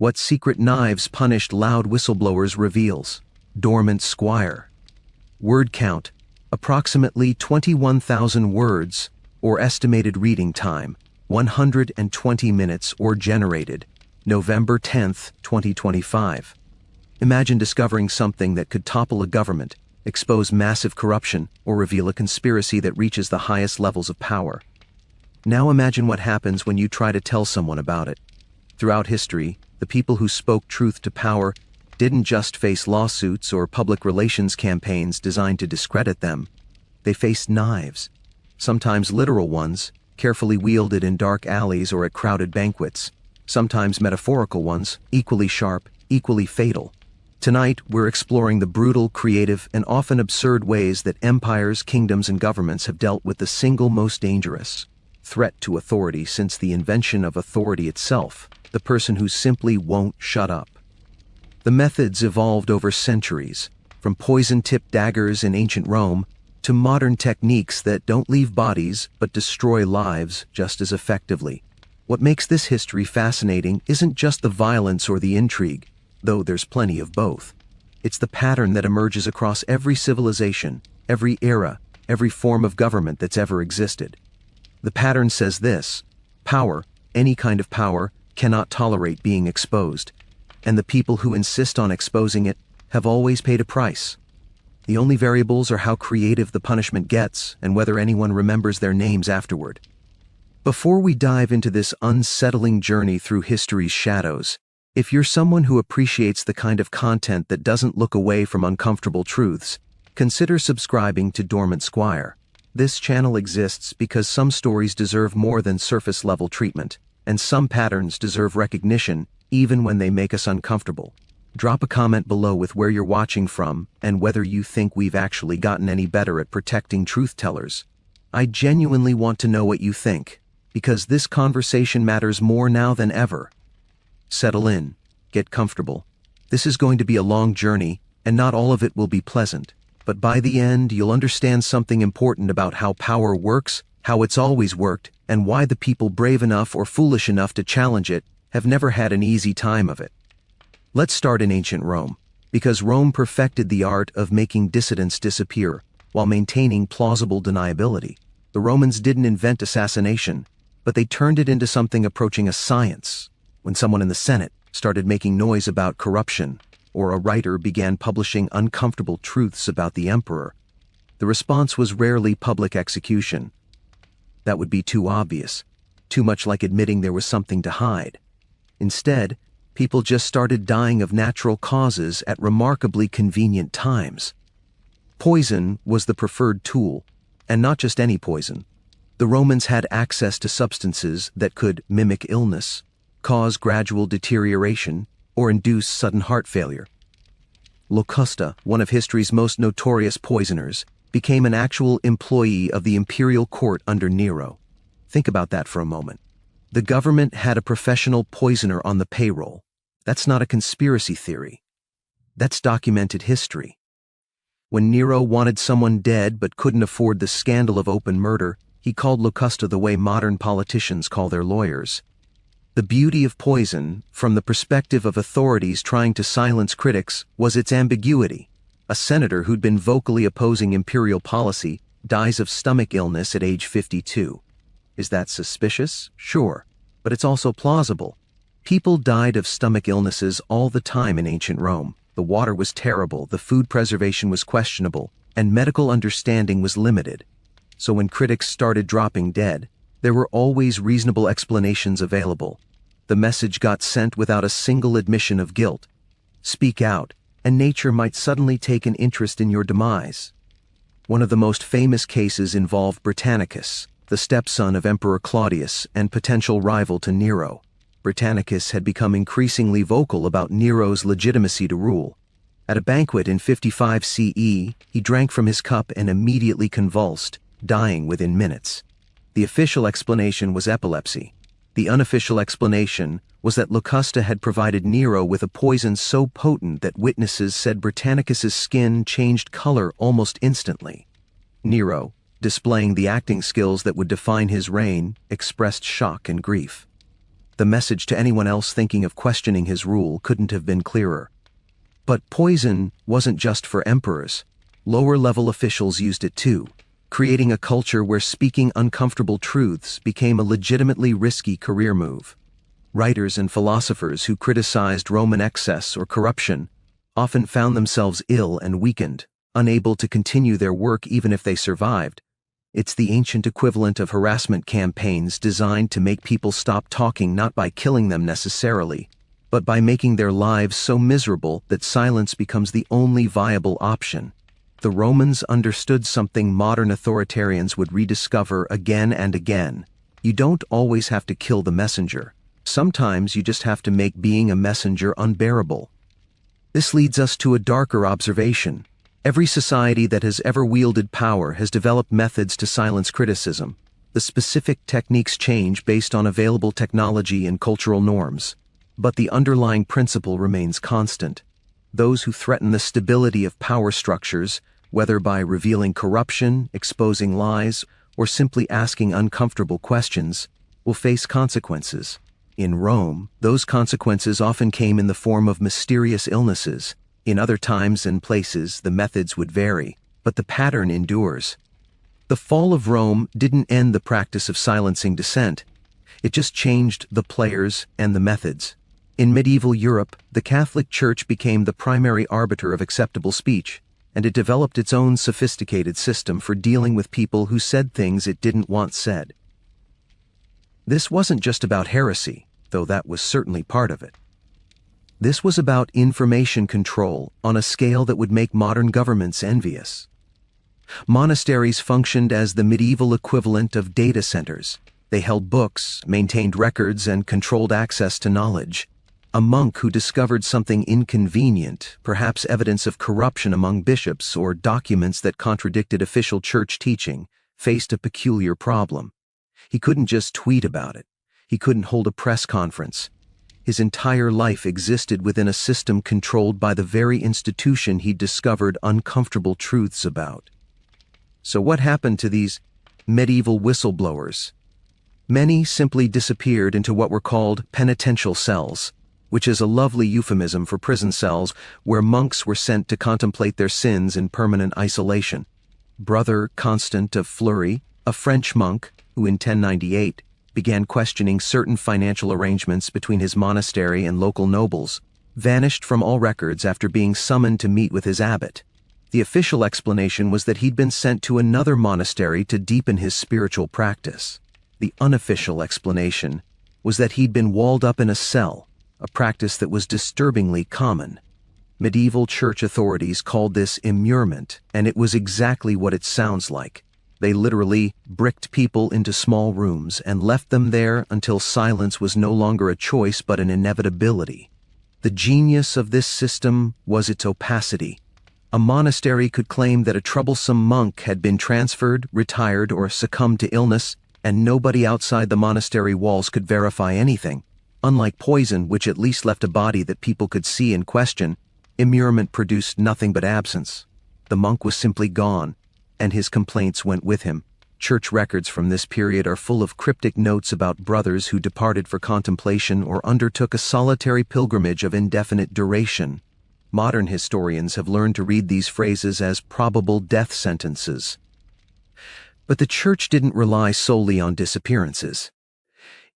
What secret knives punished loud whistleblowers reveals. Dormant squire. Word count, approximately 21,000 words, or estimated reading time, 120 minutes or generated, November 10, 2025. Imagine discovering something that could topple a government, expose massive corruption, or reveal a conspiracy that reaches the highest levels of power. Now imagine what happens when you try to tell someone about it. Throughout history, the people who spoke truth to power didn't just face lawsuits or public relations campaigns designed to discredit them. They faced knives, sometimes literal ones, carefully wielded in dark alleys or at crowded banquets, sometimes metaphorical ones, equally sharp, equally fatal. Tonight, we're exploring the brutal, creative, and often absurd ways that empires, kingdoms, and governments have dealt with the single most dangerous threat to authority since the invention of authority itself, the person who simply won't shut up. The methods evolved over centuries, from poison-tipped daggers in ancient Rome to modern techniques that don't leave bodies but destroy lives just as effectively. What makes this history fascinating isn't just the violence or the intrigue, though there's plenty of both. It's the pattern that emerges across every civilization, every era, every form of government that's ever existed. The pattern says this: power, any kind of power, cannot tolerate being exposed, and the people who insist on exposing it have always paid a price. The only variables are how creative the punishment gets and whether anyone remembers their names afterward. Before we dive into this unsettling journey through history's shadows, if you're someone who appreciates the kind of content that doesn't look away from uncomfortable truths, consider subscribing to Dormant Squire. This channel exists because some stories deserve more than surface-level treatment, and some patterns deserve recognition even when they make us uncomfortable. Drop a comment below with where you're watching from and whether you think we've actually gotten any better at protecting truth-tellers. I genuinely want to know what you think, because this conversation matters more now than ever. Settle in, get comfortable. This is going to be a long journey, and not all of it will be pleasant. But by the end, you'll understand something important about how power works, how it's always worked, and why the people brave enough or foolish enough to challenge it have never had an easy time of it. Let's start in ancient Rome, because Rome perfected the art of making dissidents disappear while maintaining plausible deniability. The Romans didn't invent assassination, but they turned it into something approaching a science. When someone in the Senate started making noise about corruption, or a writer began publishing uncomfortable truths about the emperor, the response was rarely public execution. That would be too obvious, too much like admitting there was something to hide. Instead, people just started dying of natural causes at remarkably convenient times. Poison was the preferred tool, and not just any poison. The Romans had access to substances that could mimic illness, cause gradual deterioration, or induce sudden heart failure. Locusta, one of history's most notorious poisoners, became an actual employee of the imperial court under Nero. Think about that for a moment. The government had a professional poisoner on the payroll. That's not a conspiracy theory. That's documented history. When Nero wanted someone dead but couldn't afford the scandal of open murder, he called Locusta the way modern politicians call their lawyers. The beauty of poison, from the perspective of authorities trying to silence critics, was its ambiguity. A senator who'd been vocally opposing imperial policy dies of stomach illness at age 52. Is that suspicious? Sure, but it's also plausible. People died of stomach illnesses all the time in ancient Rome. The water was terrible, the food preservation was questionable, and medical understanding was limited. So when critics started dropping dead, there were always reasonable explanations available. The message got sent without a single admission of guilt. Speak out, and nature might suddenly take an interest in your demise. One of the most famous cases involved Britannicus, the stepson of Emperor Claudius and potential rival to Nero. Britannicus had become increasingly vocal about Nero's legitimacy to rule. At a banquet in 55 CE, he drank from his cup and immediately convulsed, dying within minutes. The official explanation was epilepsy. The unofficial explanation was that Locusta had provided Nero with a poison so potent that witnesses said Britannicus's skin changed color almost instantly. Nero, displaying the acting skills that would define his reign, expressed shock and grief. The message to anyone else thinking of questioning his rule couldn't have been clearer. But poison wasn't just for emperors. Lower-level officials used it too, creating a culture where speaking uncomfortable truths became a legitimately risky career move. Writers and philosophers who criticized Roman excess or corruption often found themselves ill and weakened, unable to continue their work even if they survived. It's the ancient equivalent of harassment campaigns designed to make people stop talking, not by killing them necessarily, but by making their lives so miserable that silence becomes the only viable option. The Romans understood something modern authoritarians would rediscover again and again. You don't always have to kill the messenger. Sometimes you just have to make being a messenger unbearable. This leads us to a darker observation. Every society that has ever wielded power has developed methods to silence criticism. The specific techniques change based on available technology and cultural norms. But the underlying principle remains constant. Those who threaten the stability of power structures, whether by revealing corruption, exposing lies, or simply asking uncomfortable questions, will face consequences. In Rome, those consequences often came in the form of mysterious illnesses. In other times and places, the methods would vary, but the pattern endures. The fall of Rome didn't end the practice of silencing dissent. It just changed the players and the methods. In medieval Europe, the Catholic Church became the primary arbiter of acceptable speech, and it developed its own sophisticated system for dealing with people who said things it didn't want said. This wasn't just about heresy, though that was certainly part of it. This was about information control on a scale that would make modern governments envious. Monasteries functioned as the medieval equivalent of data centers. They held books, maintained records, and controlled access to knowledge. A monk who discovered something inconvenient, perhaps evidence of corruption among bishops or documents that contradicted official church teaching, faced a peculiar problem. He couldn't just tweet about it. He couldn't hold a press conference. His entire life existed within a system controlled by the very institution he'd discovered uncomfortable truths about. So what happened to these medieval whistleblowers? Many simply disappeared into what were called penitential cells, which is a lovely euphemism for prison cells where monks were sent to contemplate their sins in permanent isolation. Brother Constant of Fleury, a French monk who in 1098 began questioning certain financial arrangements between his monastery and local nobles, vanished from all records after being summoned to meet with his abbot. The official explanation was that he'd been sent to another monastery to deepen his spiritual practice. The unofficial explanation was that he'd been walled up in a cell, a practice that was disturbingly common. Medieval church authorities called this immurement, and it was exactly what it sounds like. They literally bricked people into small rooms and left them there until silence was no longer a choice but an inevitability. The genius of this system was its opacity. A monastery could claim that a troublesome monk had been transferred, retired, or succumbed to illness, and nobody outside the monastery walls could verify anything. Unlike poison, which at least left a body that people could see and question, immurement produced nothing but absence. The monk was simply gone, and his complaints went with him. Church records from this period are full of cryptic notes about brothers who departed for contemplation or undertook a solitary pilgrimage of indefinite duration. Modern historians have learned to read these phrases as probable death sentences. But the church didn't rely solely on disappearances.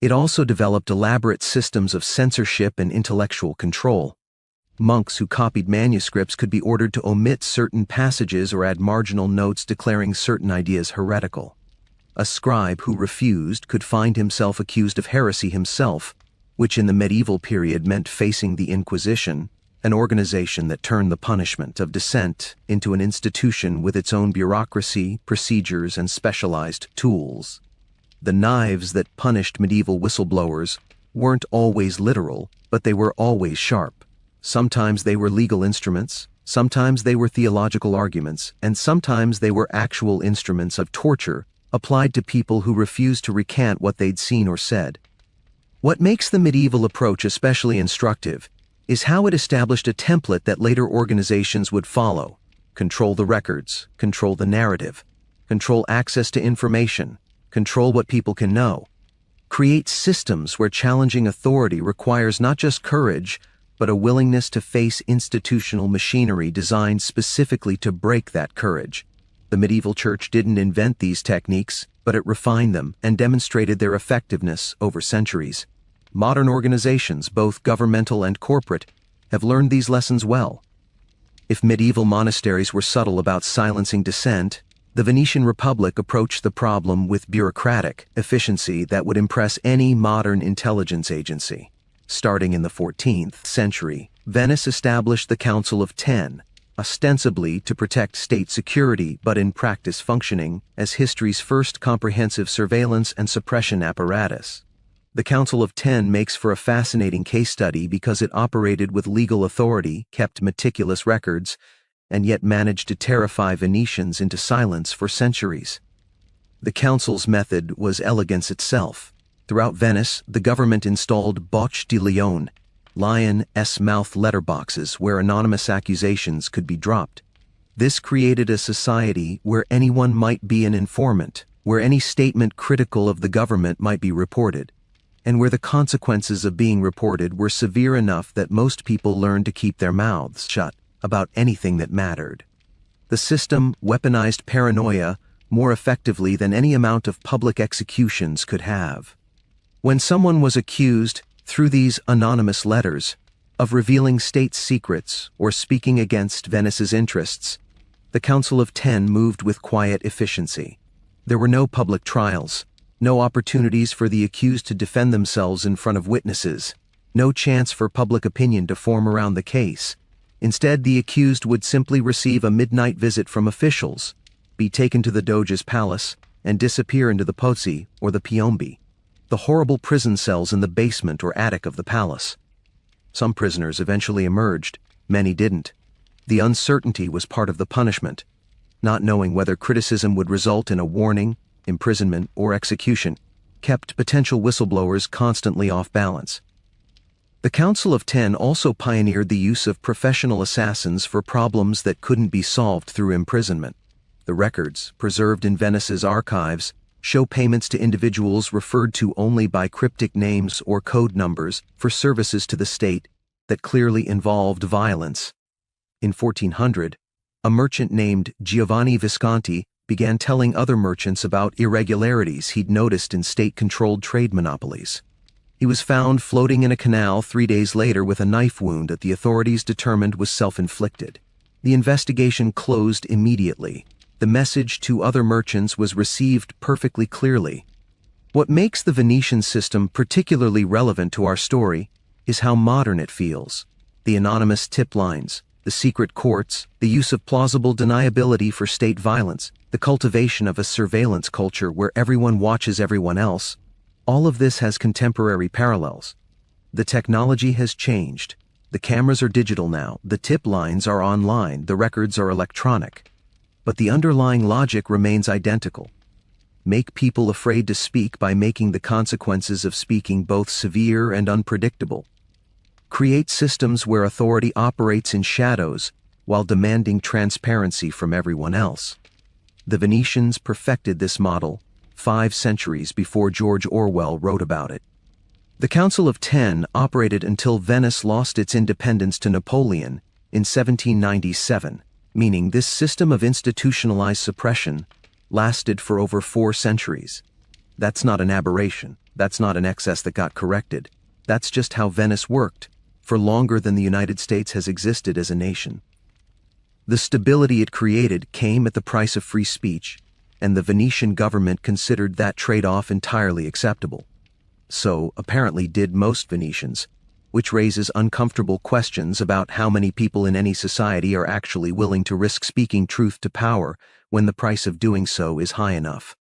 It also developed elaborate systems of censorship and intellectual control. Monks who copied manuscripts could be ordered to omit certain passages or add marginal notes declaring certain ideas heretical. A scribe who refused could find himself accused of heresy himself, which in the medieval period meant facing the Inquisition, an organization that turned the punishment of dissent into an institution with its own bureaucracy, procedures, and specialized tools. The knives that punished medieval whistleblowers weren't always literal, but they were always sharp. Sometimes they were legal instruments, sometimes they were theological arguments, and sometimes they were actual instruments of torture applied to people who refused to recant what they'd seen or said. What makes the medieval approach especially instructive is how it established a template that later organizations would follow: control the records, control the narrative, control access to information, control what people can know. Create systems where challenging authority requires not just courage, but a willingness to face institutional machinery designed specifically to break that courage. The medieval church didn't invent these techniques, but it refined them and demonstrated their effectiveness over centuries. Modern organizations, both governmental and corporate, have learned these lessons well. If medieval monasteries were subtle about silencing dissent, the Venetian Republic approached the problem with bureaucratic efficiency that would impress any modern intelligence agency. Starting in the 14th century, Venice established the Council of Ten, ostensibly to protect state security but in practice functioning as history's first comprehensive surveillance and suppression apparatus. The Council of Ten makes for a fascinating case study because it operated with legal authority, kept meticulous records, and yet managed to terrify Venetians into silence for centuries. The council's method was elegance itself. Throughout Venice, the government installed bocche di leone, lion-mouth letterboxes where anonymous accusations could be dropped. This created a society where anyone might be an informant, where any statement critical of the government might be reported, and where the consequences of being reported were severe enough that most people learned to keep their mouths shut about anything that mattered. The system weaponized paranoia more effectively than any amount of public executions could have. When someone was accused, through these anonymous letters, of revealing state secrets or speaking against Venice's interests, the Council of Ten moved with quiet efficiency. There were no public trials, no opportunities for the accused to defend themselves in front of witnesses, no chance for public opinion to form around the case. Instead, the accused would simply receive a midnight visit from officials, be taken to the Doge's palace, and disappear into the pozzi or the piombi, the horrible prison cells in the basement or attic of the palace. Some prisoners eventually emerged, many didn't. The uncertainty was part of the punishment. Not knowing whether criticism would result in a warning, imprisonment, or execution kept potential whistleblowers constantly off balance. The Council of Ten also pioneered the use of professional assassins for problems that couldn't be solved through imprisonment. The records, preserved in Venice's archives, show payments to individuals referred to only by cryptic names or code numbers for services to the state that clearly involved violence. In 1400, a merchant named Giovanni Visconti began telling other merchants about irregularities he'd noticed in state-controlled trade monopolies. He was found floating in a canal 3 days later with a knife wound that the authorities determined was self-inflicted. The investigation closed immediately. The message to other merchants was received perfectly clearly. What makes the Venetian system particularly relevant to our story is how modern it feels. The anonymous tip lines, the secret courts, the use of plausible deniability for state violence, the cultivation of a surveillance culture where everyone watches everyone else, all of this has contemporary parallels. The technology has changed. The cameras are digital now, the tip lines are online, the records are electronic. But the underlying logic remains identical. Make people afraid to speak by making the consequences of speaking both severe and unpredictable. Create systems where authority operates in shadows while demanding transparency from everyone else. The Venetians perfected this model 5 centuries before George Orwell wrote about it. The Council of Ten operated until Venice lost its independence to Napoleon in 1797, meaning this system of institutionalized suppression lasted for over 4 centuries. That's not an aberration. That's not an excess that got corrected. That's just how Venice worked, for longer than the United States has existed as a nation. The stability it created came at the price of free speech, and the Venetian government considered that trade-off entirely acceptable. So, apparently did most Venetians, which raises uncomfortable questions about how many people in any society are actually willing to risk speaking truth to power when the price of doing so is high enough.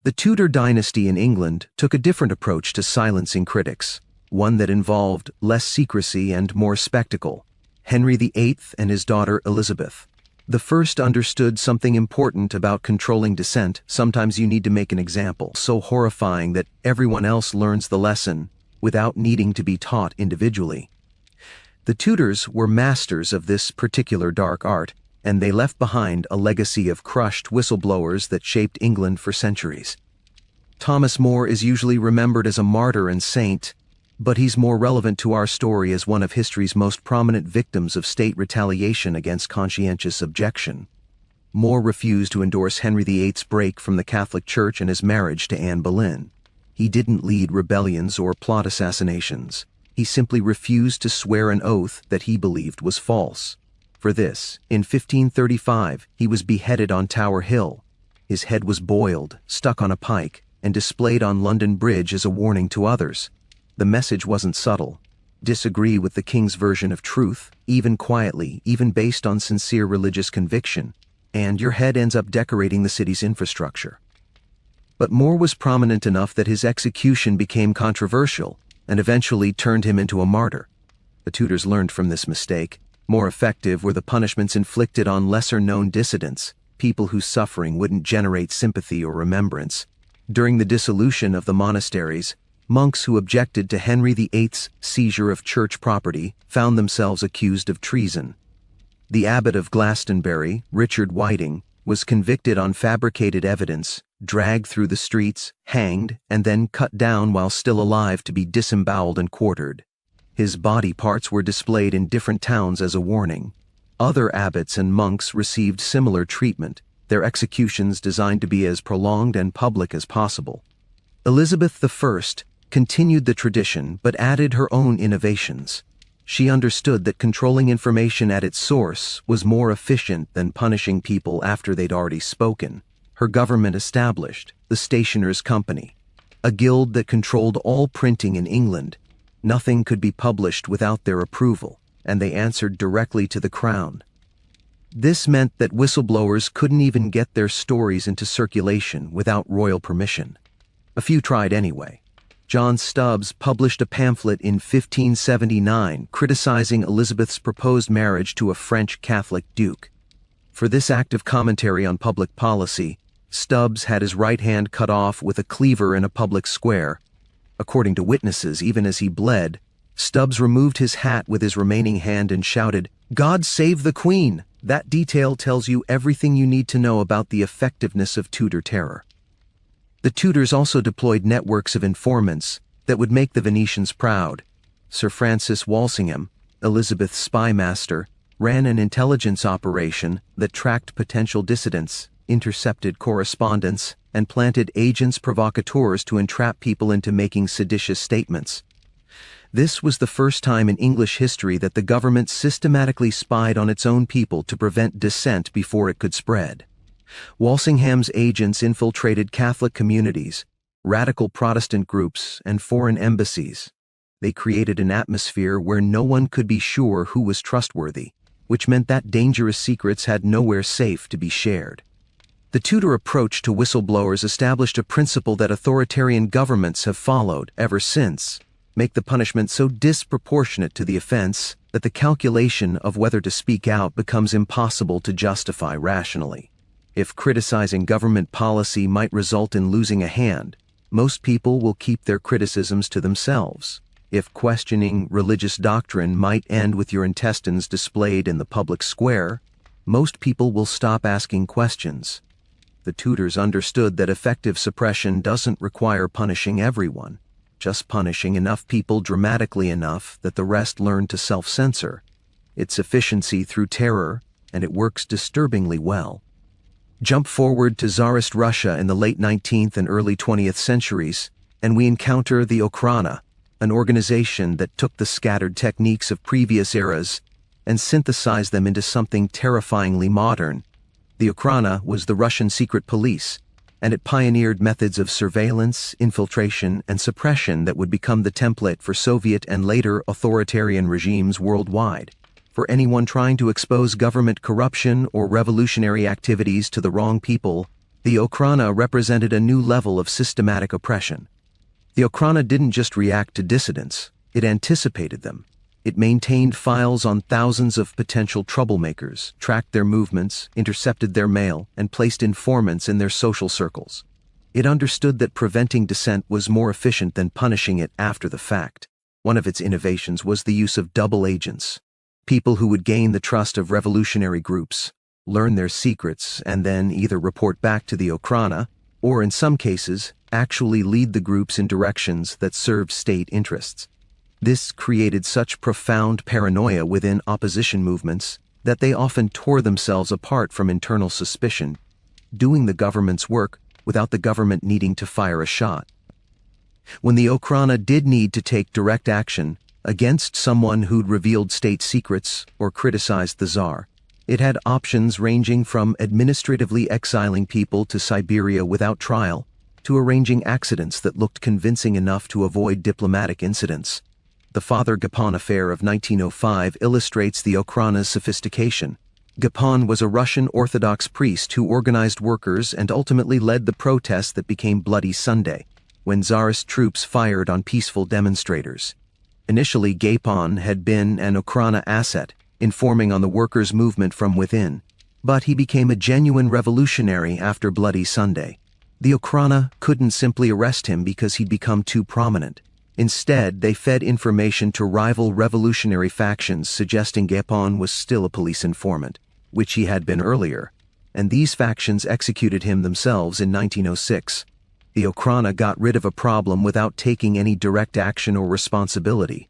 The Tudor dynasty in England took a different approach to silencing critics, one that involved less secrecy and more spectacle. Henry VIII and his daughter Elizabeth. The first understood something important about controlling dissent. Sometimes you need to make an example so horrifying that everyone else learns the lesson without needing to be taught individually. The Tudors were masters of this particular dark art, and they left behind a legacy of crushed whistleblowers that shaped England for centuries. Thomas More is usually remembered as a martyr and saint, but he's more relevant to our story as one of history's most prominent victims of state retaliation against conscientious objection. More refused to endorse Henry VIII's break from the Catholic Church and his marriage to Anne Boleyn. He didn't lead rebellions or plot assassinations. He simply refused to swear an oath that he believed was false. For this, in 1535, he was beheaded on Tower Hill. His head was boiled, stuck on a pike, and displayed on London Bridge as a warning to others. The message wasn't subtle. Disagree with the king's version of truth, even quietly, even based on sincere religious conviction, and your head ends up decorating the city's infrastructure. But More was prominent enough that his execution became controversial and eventually turned him into a martyr. The Tudors learned from this mistake. More effective were the punishments inflicted on lesser-known dissidents, people whose suffering wouldn't generate sympathy or remembrance. During the dissolution of the monasteries, monks who objected to Henry VIII's seizure of church property found themselves accused of treason. The abbot of Glastonbury, Richard Whiting, was convicted on fabricated evidence, dragged through the streets, hanged, and then cut down while still alive to be disemboweled and quartered. His body parts were displayed in different towns as a warning. Other abbots and monks received similar treatment, their executions designed to be as prolonged and public as possible. Elizabeth I continued the tradition but added her own innovations. She understood that controlling information at its source was more efficient than punishing people after they'd already spoken. Her government established the Stationers' Company, a guild that controlled all printing in England. Nothing could be published without their approval, and they answered directly to the crown. This meant that whistleblowers couldn't even get their stories into circulation without royal permission. A few tried anyway. John Stubbs published a pamphlet in 1579 criticizing Elizabeth's proposed marriage to a French Catholic duke. For this active commentary on public policy, Stubbs had his right hand cut off with a cleaver in a public square. According to witnesses, even as he bled, Stubbs removed his hat with his remaining hand and shouted, "God save the Queen!" That detail tells you everything you need to know about the effectiveness of Tudor terror. The Tudors also deployed networks of informants that would make the Venetians proud. Sir Francis Walsingham, Elizabeth's spy master, ran an intelligence operation that tracked potential dissidents, intercepted correspondence, and planted agents provocateurs to entrap people into making seditious statements. This was the first time in English history that the government systematically spied on its own people to prevent dissent before it could spread. Walsingham's agents infiltrated Catholic communities, radical Protestant groups, and foreign embassies. They created an atmosphere where no one could be sure who was trustworthy, which meant that dangerous secrets had nowhere safe to be shared. The Tudor approach to whistleblowers established a principle that authoritarian governments have followed ever since: make the punishment so disproportionate to the offense that the calculation of whether to speak out becomes impossible to justify rationally. If criticizing government policy might result in losing a hand, most people will keep their criticisms to themselves. If questioning religious doctrine might end with your intestines displayed in the public square, most people will stop asking questions. The Tudors understood that effective suppression doesn't require punishing everyone, just punishing enough people dramatically enough that the rest learn to self-censor. It's efficiency through terror, and it works disturbingly well. Jump forward to Tsarist Russia in the late 19th and early 20th centuries, and we encounter the Okhrana, an organization that took the scattered techniques of previous eras and synthesized them into something terrifyingly modern. The Okhrana was the Russian secret police, and it pioneered methods of surveillance, infiltration, and suppression that would become the template for Soviet and later authoritarian regimes worldwide. For anyone trying to expose government corruption or revolutionary activities to the wrong people, the Okhrana represented a new level of systematic oppression. The Okhrana didn't just react to dissidents, it anticipated them. It maintained files on thousands of potential troublemakers, tracked their movements, intercepted their mail, and placed informants in their social circles. It understood that preventing dissent was more efficient than punishing it after the fact. One of its innovations was the use of double agents. People who would gain the trust of revolutionary groups, learn their secrets, and then either report back to the Okhrana, or in some cases, actually lead the groups in directions that served state interests. This created such profound paranoia within opposition movements that they often tore themselves apart from internal suspicion, doing the government's work without the government needing to fire a shot. When the Okhrana did need to take direct action against someone who'd revealed state secrets or criticized the Tsar, it had options ranging from administratively exiling people to Siberia without trial, to arranging accidents that looked convincing enough to avoid diplomatic incidents. The Father Gapon affair of 1905 illustrates the Okhrana's sophistication. Gapon was a Russian Orthodox priest who organized workers and ultimately led the protests that became Bloody Sunday, when Tsarist troops fired on peaceful demonstrators. Initially, Gapon had been an Okhrana asset, informing on the workers' movement from within, but he became a genuine revolutionary after Bloody Sunday. The Okhrana couldn't simply arrest him because he'd become too prominent. Instead, they fed information to rival revolutionary factions suggesting Gapon was still a police informant, which he had been earlier, and these factions executed him themselves in 1906. The Okhrana got rid of a problem without taking any direct action or responsibility.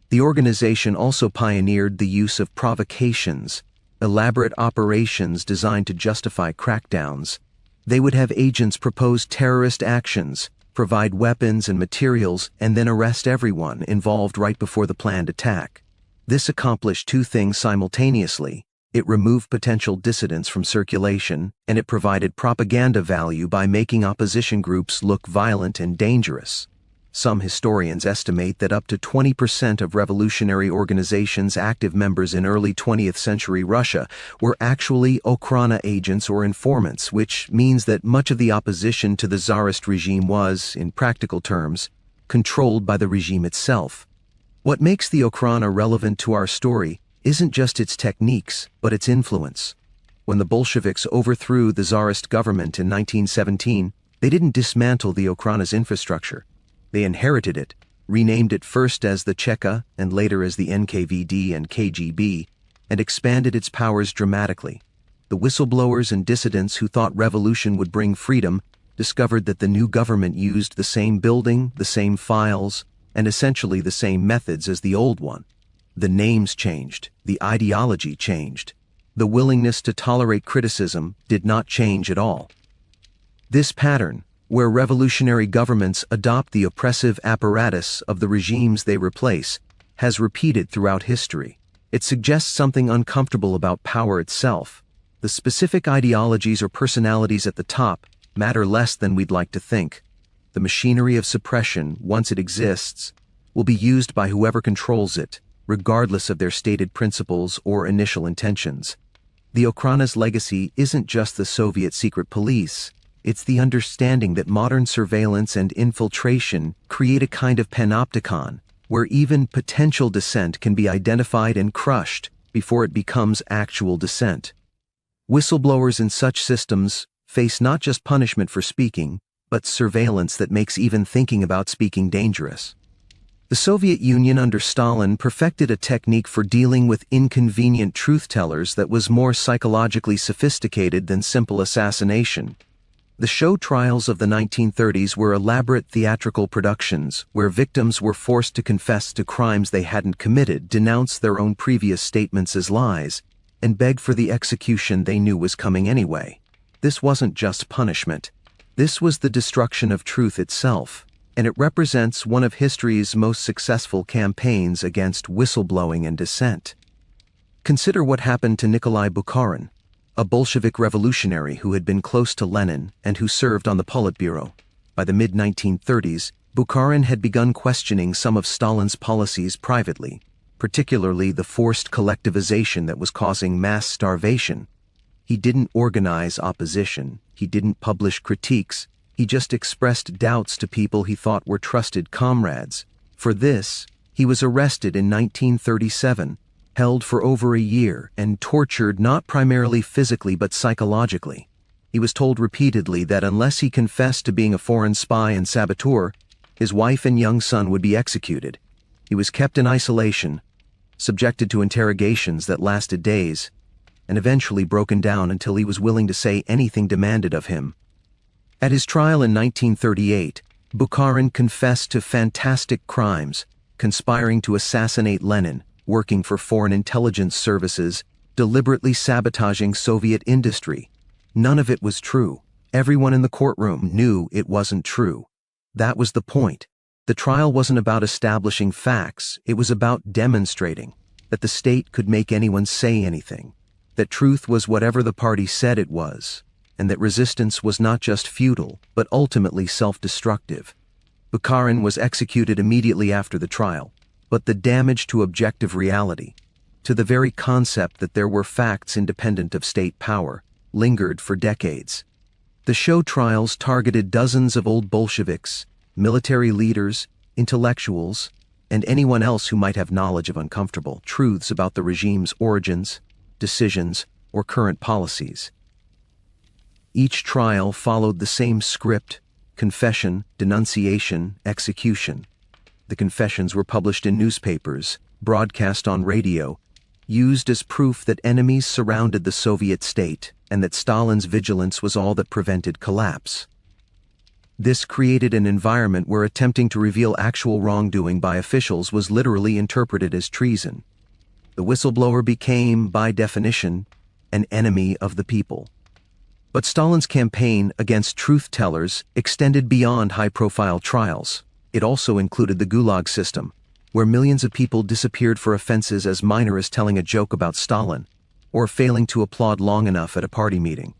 The organization also pioneered the use of provocations, elaborate operations designed to justify crackdowns. They would have agents propose terrorist actions, provide weapons and materials, and then arrest everyone involved right before the planned attack. This accomplished two things simultaneously. It removed potential dissidents from circulation, and it provided propaganda value by making opposition groups look violent and dangerous. Some historians estimate that up to 20% of revolutionary organizations' active members in early 20th century Russia were actually Okhrana agents or informants, which means that much of the opposition to the Tsarist regime was, in practical terms, controlled by the regime itself. What makes the Okhrana relevant to our story isn't just its techniques, but its influence. When the Bolsheviks overthrew the Tsarist government in 1917, they didn't dismantle the Okhrana's infrastructure. They inherited it, renamed it first as the Cheka and later as the NKVD and KGB, and expanded its powers dramatically. The whistleblowers and dissidents who thought revolution would bring freedom discovered that the new government used the same building, the same files, and essentially the same methods as the old one. The names changed, the ideology changed. The willingness to tolerate criticism did not change at all. This pattern, where revolutionary governments adopt the oppressive apparatus of the regimes they replace, has repeated throughout history. It suggests something uncomfortable about power itself. The specific ideologies or personalities at the top matter less than we'd like to think. The machinery of suppression, once it exists, will be used by whoever controls it, regardless of their stated principles or initial intentions. The Okhrana's legacy isn't just the Soviet secret police. It's the understanding that modern surveillance and infiltration create a kind of panopticon, where even potential dissent can be identified and crushed before it becomes actual dissent. Whistleblowers in such systems face not just punishment for speaking, but surveillance that makes even thinking about speaking dangerous. The Soviet Union under Stalin perfected a technique for dealing with inconvenient truth-tellers that was more psychologically sophisticated than simple assassination. The show trials of the 1930s were elaborate theatrical productions where victims were forced to confess to crimes they hadn't committed, denounce their own previous statements as lies, and beg for the execution they knew was coming anyway. This wasn't just punishment. This was the destruction of truth itself, and it represents one of history's most successful campaigns against whistleblowing and dissent. Consider what happened to Nikolai Bukharin, a Bolshevik revolutionary who had been close to Lenin and who served on the Politburo. By the mid-1930s, Bukharin had begun questioning some of Stalin's policies privately, particularly the forced collectivization that was causing mass starvation. He didn't organize opposition, he didn't publish critiques, he just expressed doubts to people he thought were trusted comrades. For this, he was arrested in 1937, held for over a year, and tortured not primarily physically but psychologically. He was told repeatedly that unless he confessed to being a foreign spy and saboteur, his wife and young son would be executed. He was kept in isolation, subjected to interrogations that lasted days, and eventually broken down until he was willing to say anything demanded of him. At his trial in 1938, Bukharin confessed to fantastic crimes, conspiring to assassinate Lenin, working for foreign intelligence services, deliberately sabotaging Soviet industry. None of it was true. Everyone in the courtroom knew it wasn't true. That was the point. The trial wasn't about establishing facts, it was about demonstrating that the state could make anyone say anything, that truth was whatever the party said it was, and that resistance was not just futile, but ultimately self-destructive. Bukharin was executed immediately after the trial, but the damage to objective reality, to the very concept that there were facts independent of state power, lingered for decades. The show trials targeted dozens of old Bolsheviks, military leaders, intellectuals, and anyone else who might have knowledge of uncomfortable truths about the regime's origins, decisions, or current policies. Each trial followed the same script: confession, denunciation, execution. The confessions were published in newspapers, broadcast on radio, used as proof that enemies surrounded the Soviet state and that Stalin's vigilance was all that prevented collapse. This created an environment where attempting to reveal actual wrongdoing by officials was literally interpreted as treason. The whistleblower became, by definition, an enemy of the people. But Stalin's campaign against truth-tellers extended beyond high-profile trials. It also included the Gulag system, where millions of people disappeared for offenses as minor as telling a joke about Stalin, or failing to applaud long enough at a party meeting.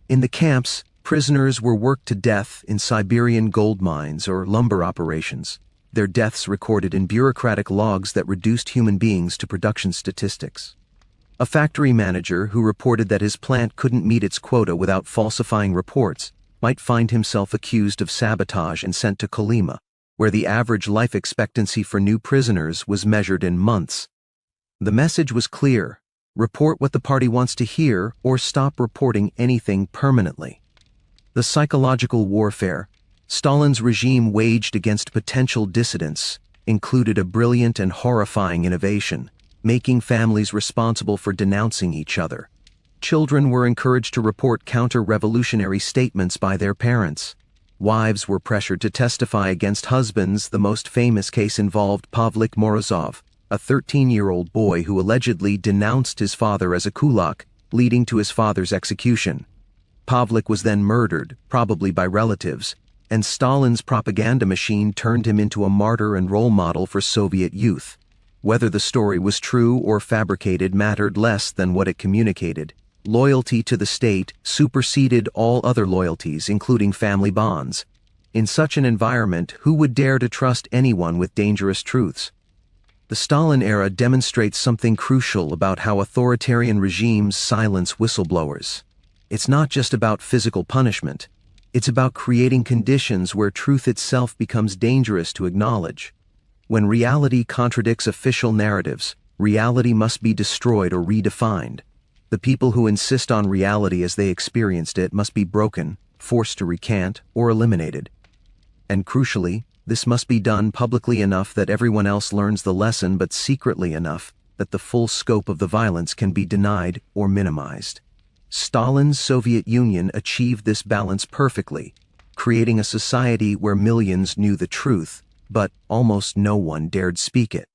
In the camps, prisoners were worked to death in Siberian gold mines or lumber operations, their deaths recorded in bureaucratic logs that reduced human beings to production statistics. A factory manager who reported that his plant couldn't meet its quota without falsifying reports might find himself accused of sabotage and sent to Kolyma, where the average life expectancy for new prisoners was measured in months. The message was clear: report what the party wants to hear or stop reporting anything permanently. The psychological warfare Stalin's regime waged against potential dissidents included a brilliant and horrifying innovation: making families responsible for denouncing each other. Children were encouraged to report counter-revolutionary statements by their parents. Wives were pressured to testify against husbands. The most famous case involved Pavlik Morozov, a 13-year-old boy who allegedly denounced his father as a kulak, leading to his father's execution. Pavlik was then murdered, probably by relatives, and Stalin's propaganda machine turned him into a martyr and role model for Soviet youth. Whether the story was true or fabricated mattered less than what it communicated. Loyalty to the state superseded all other loyalties, including family bonds. In such an environment, who would dare to trust anyone with dangerous truths? The Stalin era demonstrates something crucial about how authoritarian regimes silence whistleblowers. It's not just about physical punishment. It's about creating conditions where truth itself becomes dangerous to acknowledge. When reality contradicts official narratives, reality must be destroyed or redefined. The people who insist on reality as they experienced it must be broken, forced to recant, or eliminated. And crucially, this must be done publicly enough that everyone else learns the lesson, but secretly enough that the full scope of the violence can be denied or minimized. Stalin's Soviet Union achieved this balance perfectly, creating a society where millions knew the truth, but almost no one dared speak it.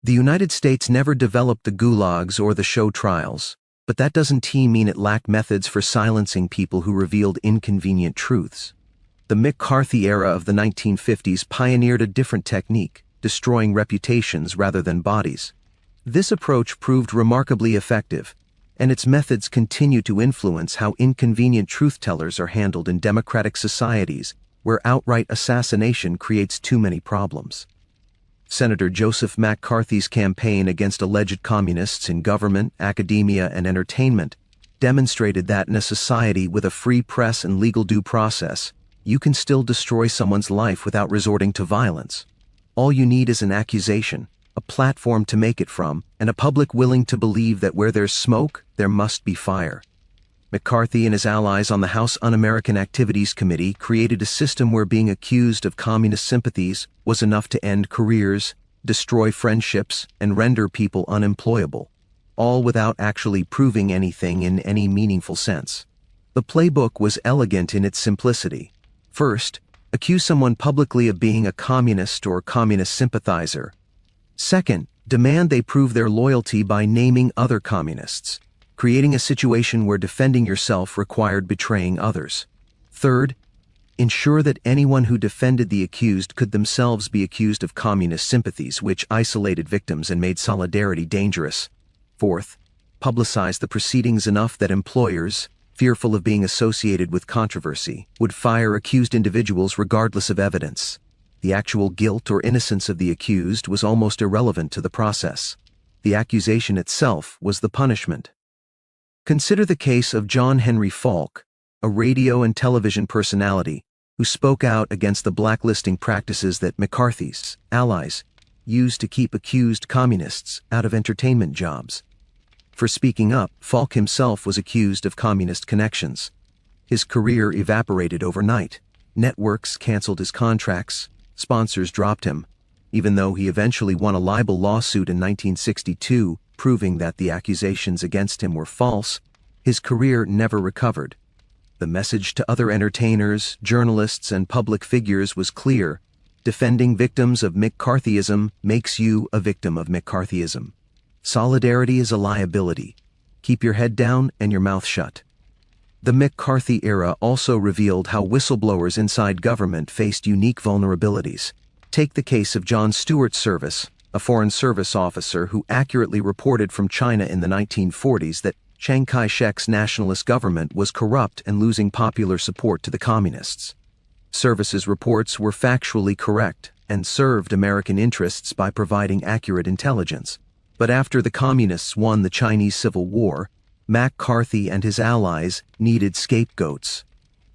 The United States never developed the gulags or the show trials, but that doesn't mean it lacked methods for silencing people who revealed inconvenient truths. The McCarthy era of the 1950s pioneered a different technique, destroying reputations rather than bodies. This approach proved remarkably effective, and its methods continue to influence how inconvenient truth-tellers are handled in democratic societies where outright assassination creates too many problems. Senator Joseph McCarthy's campaign against alleged communists in government, academia, and entertainment demonstrated that in a society with a free press and legal due process, you can still destroy someone's life without resorting to violence. All you need is an accusation, a platform to make it from, and a public willing to believe that where there's smoke, there must be fire. McCarthy and his allies on the House Un-American Activities Committee created a system where being accused of communist sympathies was enough to end careers, destroy friendships, and render people unemployable, all without actually proving anything in any meaningful sense. The playbook was elegant in its simplicity. First, accuse someone publicly of being a communist or communist sympathizer. Second, demand they prove their loyalty by naming other communists, creating a situation where defending yourself required betraying others. Third, ensure that anyone who defended the accused could themselves be accused of communist sympathies, which isolated victims and made solidarity dangerous. Fourth, publicize the proceedings enough that employers, fearful of being associated with controversy, would fire accused individuals regardless of evidence. The actual guilt or innocence of the accused was almost irrelevant to the process. The accusation itself was the punishment. Consider the case of John Henry Falk, a radio and television personality who spoke out against the blacklisting practices that McCarthy's allies used to keep accused communists out of entertainment jobs. For speaking up, Falk himself was accused of communist connections. His career evaporated overnight. Networks canceled his contracts, sponsors dropped him, even though he eventually won a libel lawsuit in 1962, proving that the accusations against him were false. His career never recovered. The message to other entertainers, journalists, and public figures was clear: defending victims of McCarthyism makes you a victim of McCarthyism. Solidarity is a liability. Keep your head down and your mouth shut. The McCarthy era also revealed how whistleblowers inside government faced unique vulnerabilities. Take the case of John Stewart's service, a Foreign Service officer who accurately reported from China in the 1940s that Chiang Kai-shek's nationalist government was corrupt and losing popular support to the communists. Service's reports were factually correct and served American interests by providing accurate intelligence. But after the communists won the Chinese Civil War, McCarthy and his allies needed scapegoats.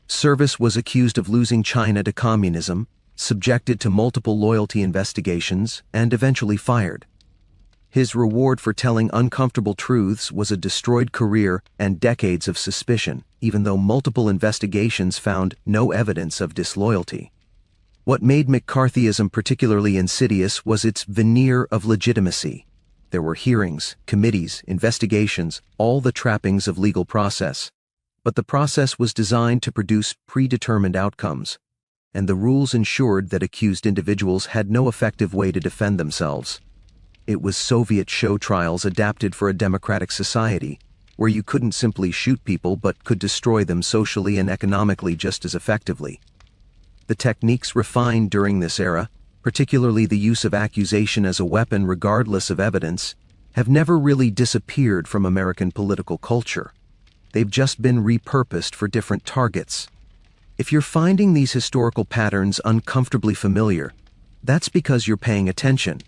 Service was accused of losing China to communism, subjected to multiple loyalty investigations, and eventually fired. His reward for telling uncomfortable truths was a destroyed career and decades of suspicion, even though multiple investigations found no evidence of disloyalty. What made McCarthyism particularly insidious was its veneer of legitimacy. There were hearings, committees, investigations, all the trappings of legal process. But the process was designed to produce predetermined outcomes, and the rules ensured that accused individuals had no effective way to defend themselves. It was Soviet show trials adapted for a democratic society, where you couldn't simply shoot people but could destroy them socially and economically just as effectively. The techniques refined during this era, particularly the use of accusation as a weapon regardless of evidence, have never really disappeared from American political culture. They've just been repurposed for different targets. If you're finding these historical patterns uncomfortably familiar, that's because you're paying attention.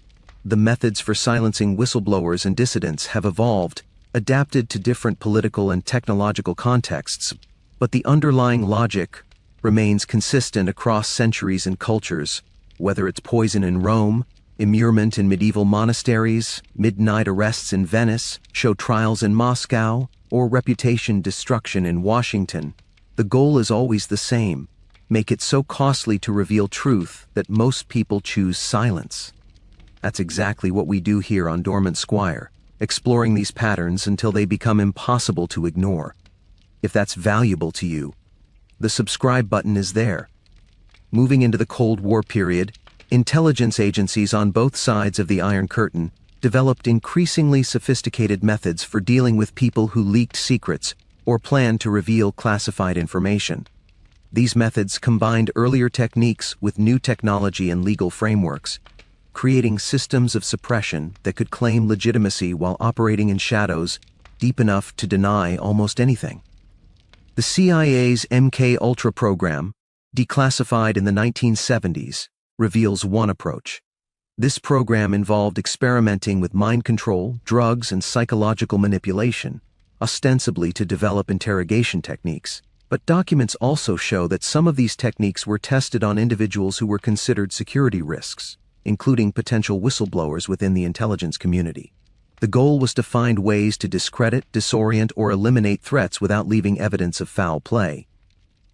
The methods for silencing whistleblowers and dissidents have evolved, adapted to different political and technological contexts, but the underlying logic remains consistent across centuries and cultures, whether it's poison in Rome, immurement in medieval monasteries, midnight arrests in Venice, show trials in Moscow, or reputation destruction in Washington. The goal is always the same: make it so costly to reveal truth that most people choose silence. That's exactly what we do here on Dormant Squire, exploring these patterns until they become impossible to ignore. If that's valuable to you, the subscribe button is there. Moving into the Cold War period, intelligence agencies on both sides of the Iron Curtain developed increasingly sophisticated methods for dealing with people who leaked secrets or planned to reveal classified information. These methods combined earlier techniques with new technology and legal frameworks, creating systems of suppression that could claim legitimacy while operating in shadows deep enough to deny almost anything. The CIA's MK-Ultra program, declassified in the 1970s, reveals one approach. This program involved experimenting with mind control, drugs, and psychological manipulation, ostensibly to develop interrogation techniques. But documents also show that some of these techniques were tested on individuals who were considered security risks, including potential whistleblowers within the intelligence community. The goal was to find ways to discredit, disorient, or eliminate threats without leaving evidence of foul play.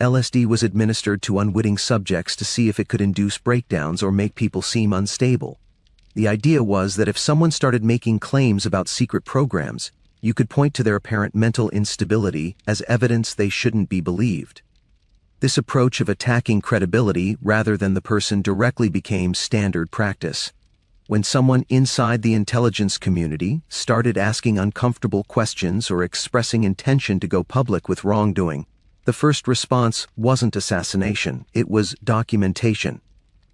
LSD was administered to unwitting subjects to see if it could induce breakdowns or make people seem unstable. The idea was that if someone started making claims about secret programs, You could point to their apparent mental instability as evidence they shouldn't be believed. This approach of attacking credibility rather than the person directly became standard practice. When someone inside the intelligence community started asking uncomfortable questions or expressing intention to go public with wrongdoing, the first response wasn't assassination, it was documentation.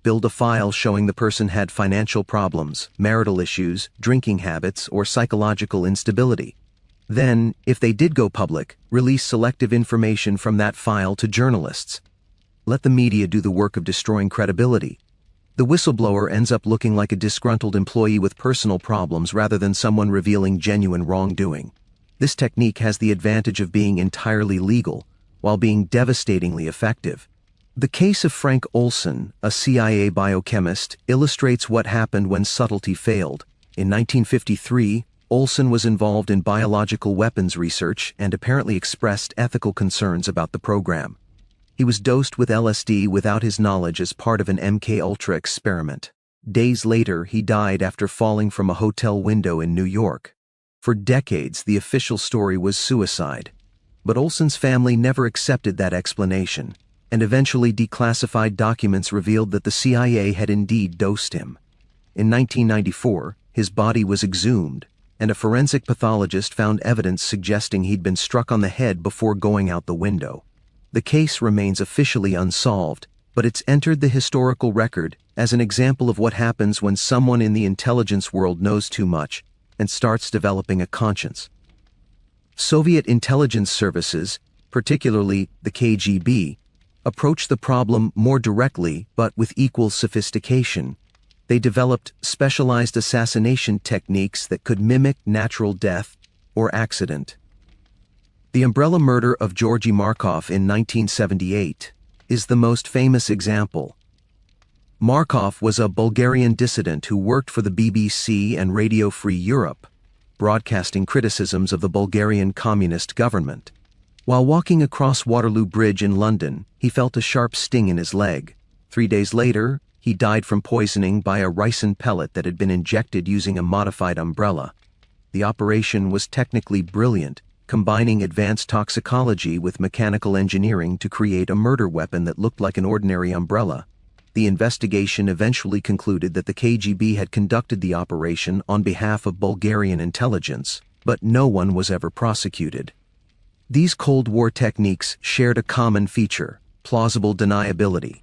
Build a file showing the person had financial problems, marital issues, drinking habits, or psychological instability. Then, if they did go public, release selective information from that file to journalists. Let the media do the work of destroying credibility. The whistleblower ends up looking like a disgruntled employee with personal problems rather than someone revealing genuine wrongdoing. This technique has the advantage of being entirely legal, while being devastatingly effective. The case of Frank Olson, a CIA biochemist, illustrates what happened when subtlety failed. In 1953, Olson was involved in biological weapons research and apparently expressed ethical concerns about the program. He was dosed with LSD without his knowledge as part of an MK-Ultra experiment. Days later, he died after falling from a hotel window in New York. For decades, the official story was suicide. But Olson's family never accepted that explanation, and eventually declassified documents revealed that the CIA had indeed dosed him. In 1994, his body was exhumed, and a forensic pathologist found evidence suggesting he'd been struck on the head before going out the window. The case remains officially unsolved, but it's entered the historical record as an example of what happens when someone in the intelligence world knows too much and starts developing a conscience. Soviet intelligence services, particularly the KGB, approached the problem more directly but with equal sophistication. They developed specialized assassination techniques that could mimic natural death or accident. The umbrella murder of Georgy Markov in 1978 is the most famous example. Markov was a Bulgarian dissident who worked for the BBC and Radio Free Europe, broadcasting criticisms of the Bulgarian communist government. While walking across Waterloo Bridge in London, he felt a sharp sting in his leg. 3 days later, he died from poisoning by a ricin pellet that had been injected using a modified umbrella. The operation was technically brilliant, combining advanced toxicology with mechanical engineering to create a murder weapon that looked like an ordinary umbrella. The investigation eventually concluded that the KGB had conducted the operation on behalf of Bulgarian intelligence, but no one was ever prosecuted. These Cold War techniques shared a common feature: plausible deniability.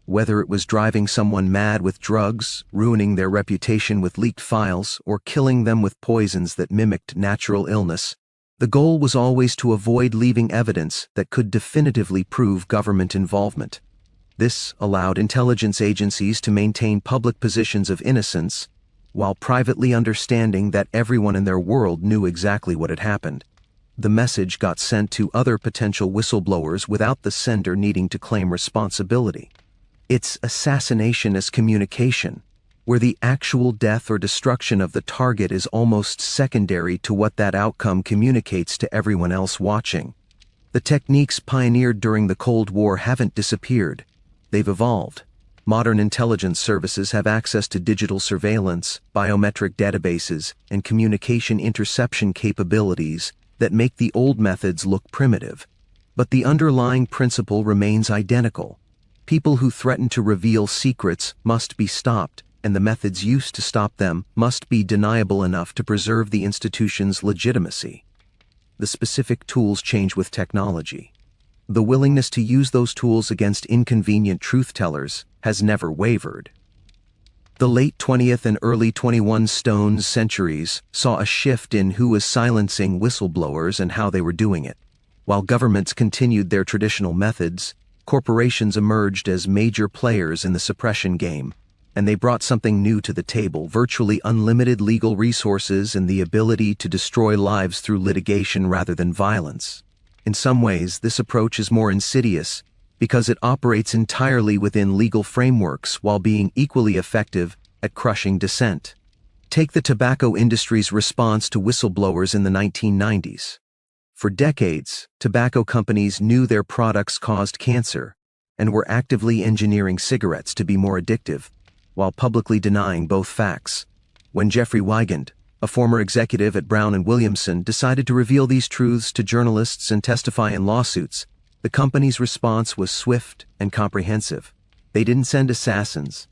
Whether it was driving someone mad with drugs, ruining their reputation with leaked files, or killing them with poisons that mimicked natural illness, the goal was always to avoid leaving evidence that could definitively prove government involvement. This allowed intelligence agencies to maintain public positions of innocence, while privately understanding that everyone in their world knew exactly what had happened. The message got sent to other potential whistleblowers without the sender needing to claim responsibility. It's assassination as communication, where the actual death or destruction of the target is almost secondary to what that outcome communicates to everyone else watching. The techniques pioneered during the Cold War haven't disappeared. They've evolved. Modern intelligence services have access to digital surveillance, biometric databases, and communication interception capabilities that make the old methods look primitive. But the underlying principle remains identical. People who threaten to reveal secrets must be stopped, and the methods used to stop them must be deniable enough to preserve the institution's legitimacy. The specific tools change with technology. The willingness to use those tools against inconvenient truth-tellers has never wavered. The late 20th and early 21st centuries saw a shift in who was silencing whistleblowers and how they were doing it. While governments continued their traditional methods, corporations emerged as major players in the suppression game, and they brought something new to the table: virtually unlimited legal resources and the ability to destroy lives through litigation rather than violence. In some ways, this approach is more insidious because it operates entirely within legal frameworks while being equally effective at crushing dissent. Take the tobacco industry's response to whistleblowers in the 1990s. For decades, tobacco companies knew their products caused cancer and were actively engineering cigarettes to be more addictive, while publicly denying both facts. When Jeffrey Wigand, a former executive at Brown and Williamson, decided to reveal these truths to journalists and testify in lawsuits, the company's response was swift and comprehensive. They didn't send assassins.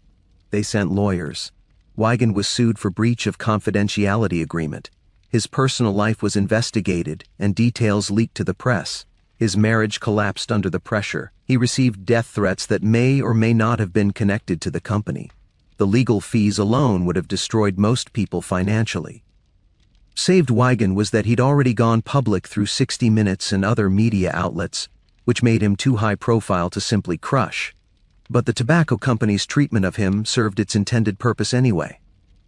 They sent lawyers. Weigand was sued for breach of confidentiality agreement. His personal life was investigated and details leaked to the press. His marriage collapsed under the pressure. He received death threats that may or may not have been connected to the company. The legal fees alone would have destroyed most people financially. Saved Weigand was that he'd already gone public through 60 Minutes and other media outlets, which made him too high profile to simply crush. But the tobacco company's treatment of him served its intended purpose anyway.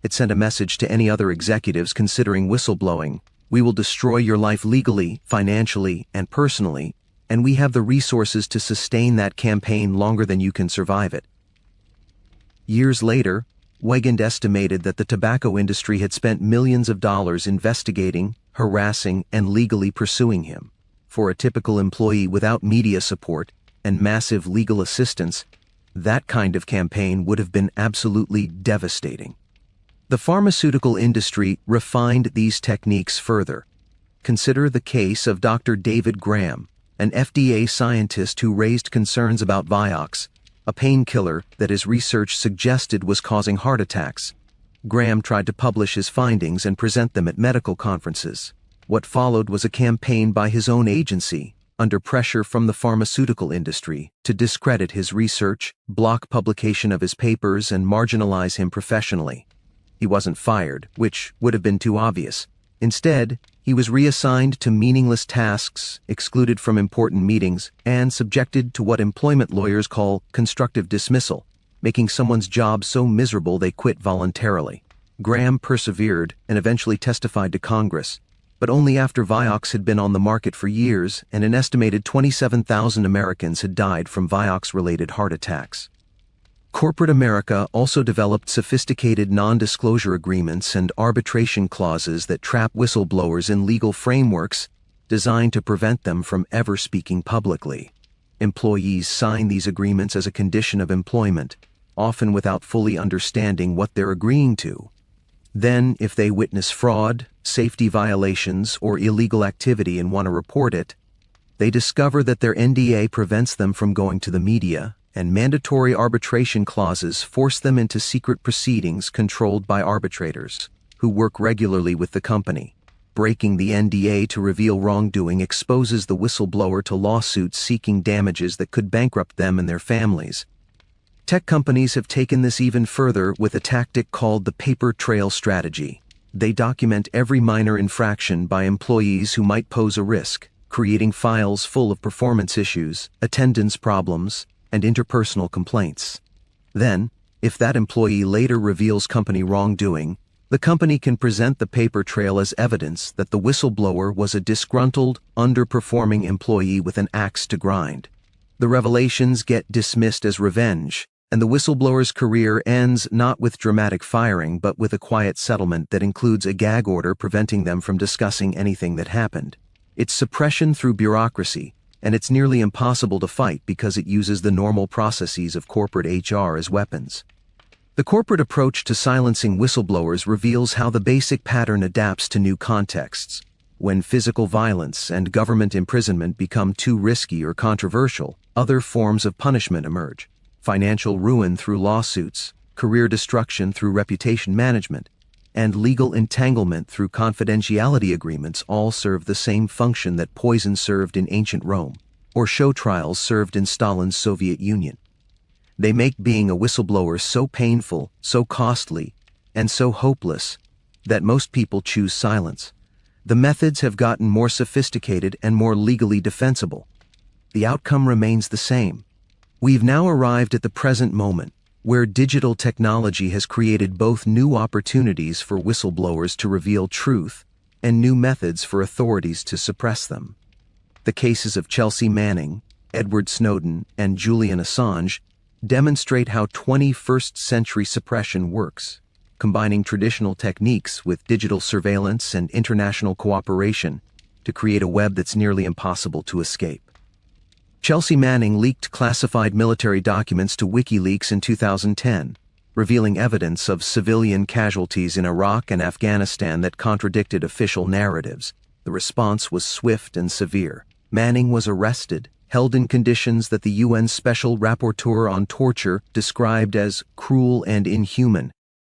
It sent a message to any other executives considering whistleblowing: we will destroy your life legally, financially, and personally, and we have the resources to sustain that campaign longer than you can survive it. Years later, Weigand estimated that the tobacco industry had spent millions of dollars investigating, harassing, and legally pursuing him. For a typical employee without media support and massive legal assistance, that kind of campaign would have been absolutely devastating. The pharmaceutical industry refined these techniques further. Consider the case of Dr. David Graham, an FDA scientist who raised concerns about Vioxx, a painkiller that his research suggested was causing heart attacks. Graham tried to publish his findings and present them at medical conferences. What followed was a campaign by his own agency, under pressure from the pharmaceutical industry, to discredit his research, block publication of his papers, and marginalize him professionally. He wasn't fired, which would have been too obvious. Instead, he was reassigned to meaningless tasks, excluded from important meetings, and subjected to what employment lawyers call constructive dismissal, making someone's job so miserable they quit voluntarily. Graham persevered and eventually testified to Congress, but only after Vioxx had been on the market for years and an estimated 27,000 Americans had died from Vioxx-related heart attacks. Corporate America also developed sophisticated non-disclosure agreements and arbitration clauses that trap whistleblowers in legal frameworks designed to prevent them from ever speaking publicly. Employees sign these agreements as a condition of employment, often without fully understanding what they're agreeing to. Then, if they witness fraud, safety violations, or illegal activity and want to report it, they discover that their NDA prevents them from going to the media, and mandatory arbitration clauses force them into secret proceedings controlled by arbitrators, who work regularly with the company. Breaking the NDA to reveal wrongdoing exposes the whistleblower to lawsuits seeking damages that could bankrupt them and their families. Tech companies have taken this even further with a tactic called the paper trail strategy. They document every minor infraction by employees who might pose a risk, creating files full of performance issues, attendance problems, and interpersonal complaints. Then, if that employee later reveals company wrongdoing, the company can present the paper trail as evidence that the whistleblower was a disgruntled, underperforming employee with an axe to grind. The revelations get dismissed as revenge, and the whistleblower's career ends not with dramatic firing but with a quiet settlement that includes a gag order preventing them from discussing anything that happened. It's suppression through bureaucracy, and it's nearly impossible to fight because it uses the normal processes of corporate HR as weapons. The corporate approach to silencing whistleblowers reveals how the basic pattern adapts to new contexts. When physical violence and government imprisonment become too risky or controversial, other forms of punishment emerge. Financial ruin through lawsuits, career destruction through reputation management, and legal entanglement through confidentiality agreements all serve the same function that poison served in ancient Rome, or show trials served in Stalin's Soviet Union. They make being a whistleblower so painful, so costly, and so hopeless that most people choose silence. The methods have gotten more sophisticated and more legally defensible. The outcome remains the same. We've now arrived at the present moment, where digital technology has created both new opportunities for whistleblowers to reveal truth and new methods for authorities to suppress them. The cases of Chelsea Manning, Edward Snowden, and Julian Assange demonstrate how 21st century suppression works, combining traditional techniques with digital surveillance and international cooperation to create a web that's nearly impossible to escape. Chelsea Manning leaked classified military documents to WikiLeaks in 2010. revealing evidence of civilian casualties in Iraq and Afghanistan that contradicted official narratives. The response was swift and severe. Manning was arrested, held in conditions that the UN Special Rapporteur on Torture described as cruel and inhuman,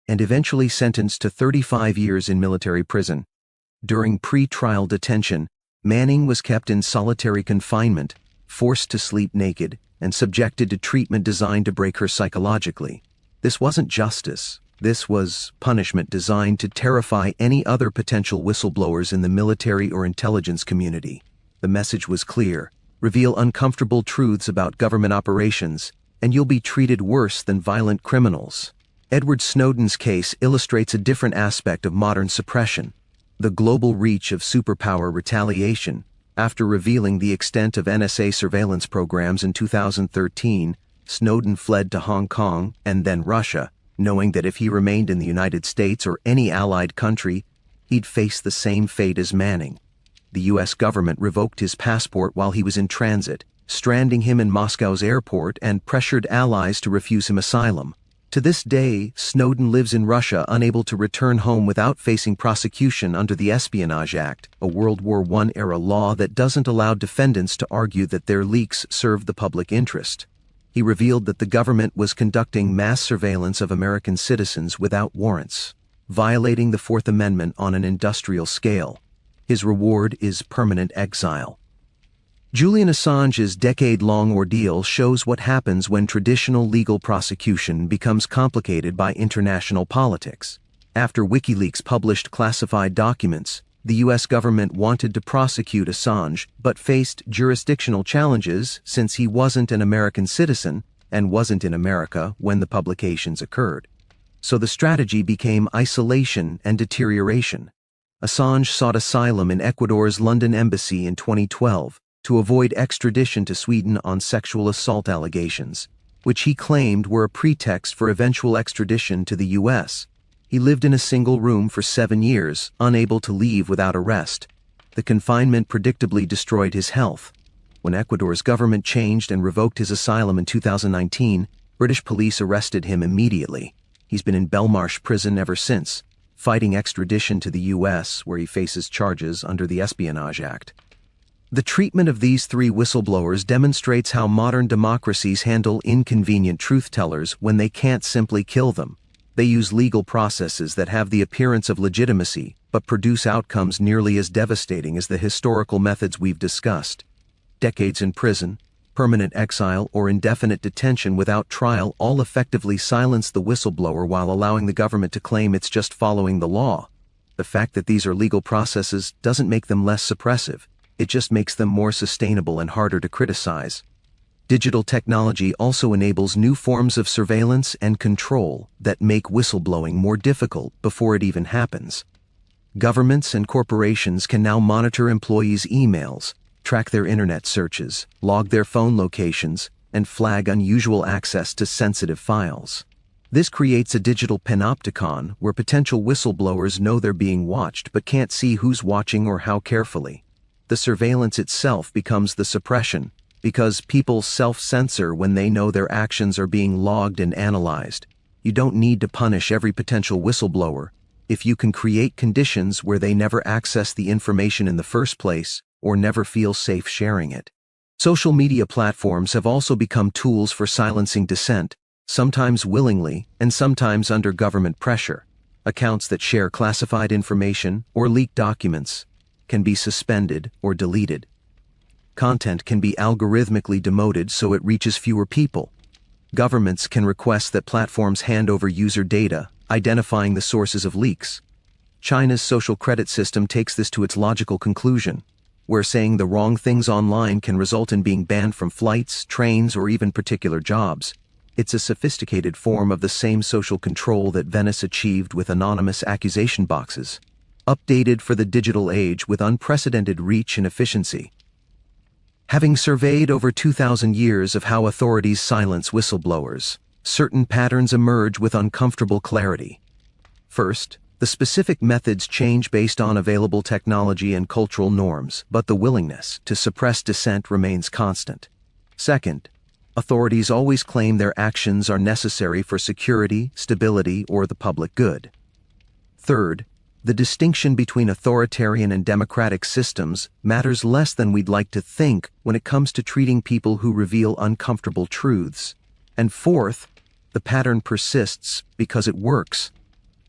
and eventually sentenced to 35 years in military prison. During pre-trial detention, Manning was kept in solitary confinement, forced to sleep naked, and subjected to treatment designed to break her psychologically. This wasn't justice. This was punishment designed to terrify any other potential whistleblowers in the military or intelligence community. The message was clear: reveal uncomfortable truths about government operations, and you'll be treated worse than violent criminals. Edward Snowden's case illustrates a different aspect of modern suppression: the global reach of superpower retaliation. After revealing the extent of NSA surveillance programs in 2013, Snowden fled to Hong Kong and then Russia, knowing that if he remained in the United States or any allied country, he'd face the same fate as Manning. The U.S. government revoked his passport while he was in transit, stranding him in Moscow's airport, and pressured allies to refuse him asylum. To this day, Snowden lives in Russia, unable to return home without facing prosecution under the Espionage Act, a World War I-era law that doesn't allow defendants to argue that their leaks serve the public interest. He revealed that the government was conducting mass surveillance of American citizens without warrants, violating the Fourth Amendment on an industrial scale. His reward is permanent exile. Julian Assange's decade-long ordeal shows what happens when traditional legal prosecution becomes complicated by international politics. After WikiLeaks published classified documents, the U.S. government wanted to prosecute Assange but faced jurisdictional challenges since he wasn't an American citizen and wasn't in America when the publications occurred. So the strategy became isolation and deterioration. Assange sought asylum in Ecuador's London embassy in 2012 to avoid extradition to Sweden on sexual assault allegations, which he claimed were a pretext for eventual extradition to the U.S. He lived in a single room for 7 years, unable to leave without arrest. The confinement predictably destroyed his health. When Ecuador's government changed and revoked his asylum in 2019, British police arrested him immediately. He's been in Belmarsh prison ever since, fighting extradition to the U.S., where he faces charges under the Espionage Act. The treatment of these three whistleblowers demonstrates how modern democracies handle inconvenient truth-tellers when they can't simply kill them. They use legal processes that have the appearance of legitimacy, but produce outcomes nearly as devastating as the historical methods we've discussed. Decades in prison, permanent exile, or indefinite detention without trial all effectively silence the whistleblower while allowing the government to claim it's just following the law. The fact that these are legal processes doesn't make them less suppressive. It just makes them more sustainable and harder to criticize. Digital technology also enables new forms of surveillance and control that make whistleblowing more difficult before it even happens. Governments and corporations can now monitor employees' emails, track their internet searches, log their phone locations, and flag unusual access to sensitive files. This creates a digital panopticon where potential whistleblowers know they're being watched but can't see who's watching or how carefully. The surveillance itself becomes the suppression, because people self-censor when they know their actions are being logged and analyzed. You don't need to punish every potential whistleblower if you can create conditions where they never access the information in the first place or never feel safe sharing it. Social media platforms have also become tools for silencing dissent, sometimes willingly and sometimes under government pressure. Accounts that share classified information or leaked documents can be suspended or deleted. Content can be algorithmically demoted so it reaches fewer people. Governments can request that platforms hand over user data, identifying the sources of leaks. China's social credit system takes this to its logical conclusion, where saying the wrong things online can result in being banned from flights, trains, or even particular jobs. It's a sophisticated form of the same social control that Venice achieved with anonymous accusation boxes, updated for the digital age with unprecedented reach and efficiency. Having surveyed over 2,000 years of how authorities silence whistleblowers, certain patterns emerge with uncomfortable clarity. First, the specific methods change based on available technology and cultural norms, but the willingness to suppress dissent remains constant. Second, Authorities always claim their actions are necessary for security, stability, or the public good. Third, the distinction between authoritarian and democratic systems matters less than we'd like to think when it comes to treating people who reveal uncomfortable truths. And fourth, the pattern persists because it works.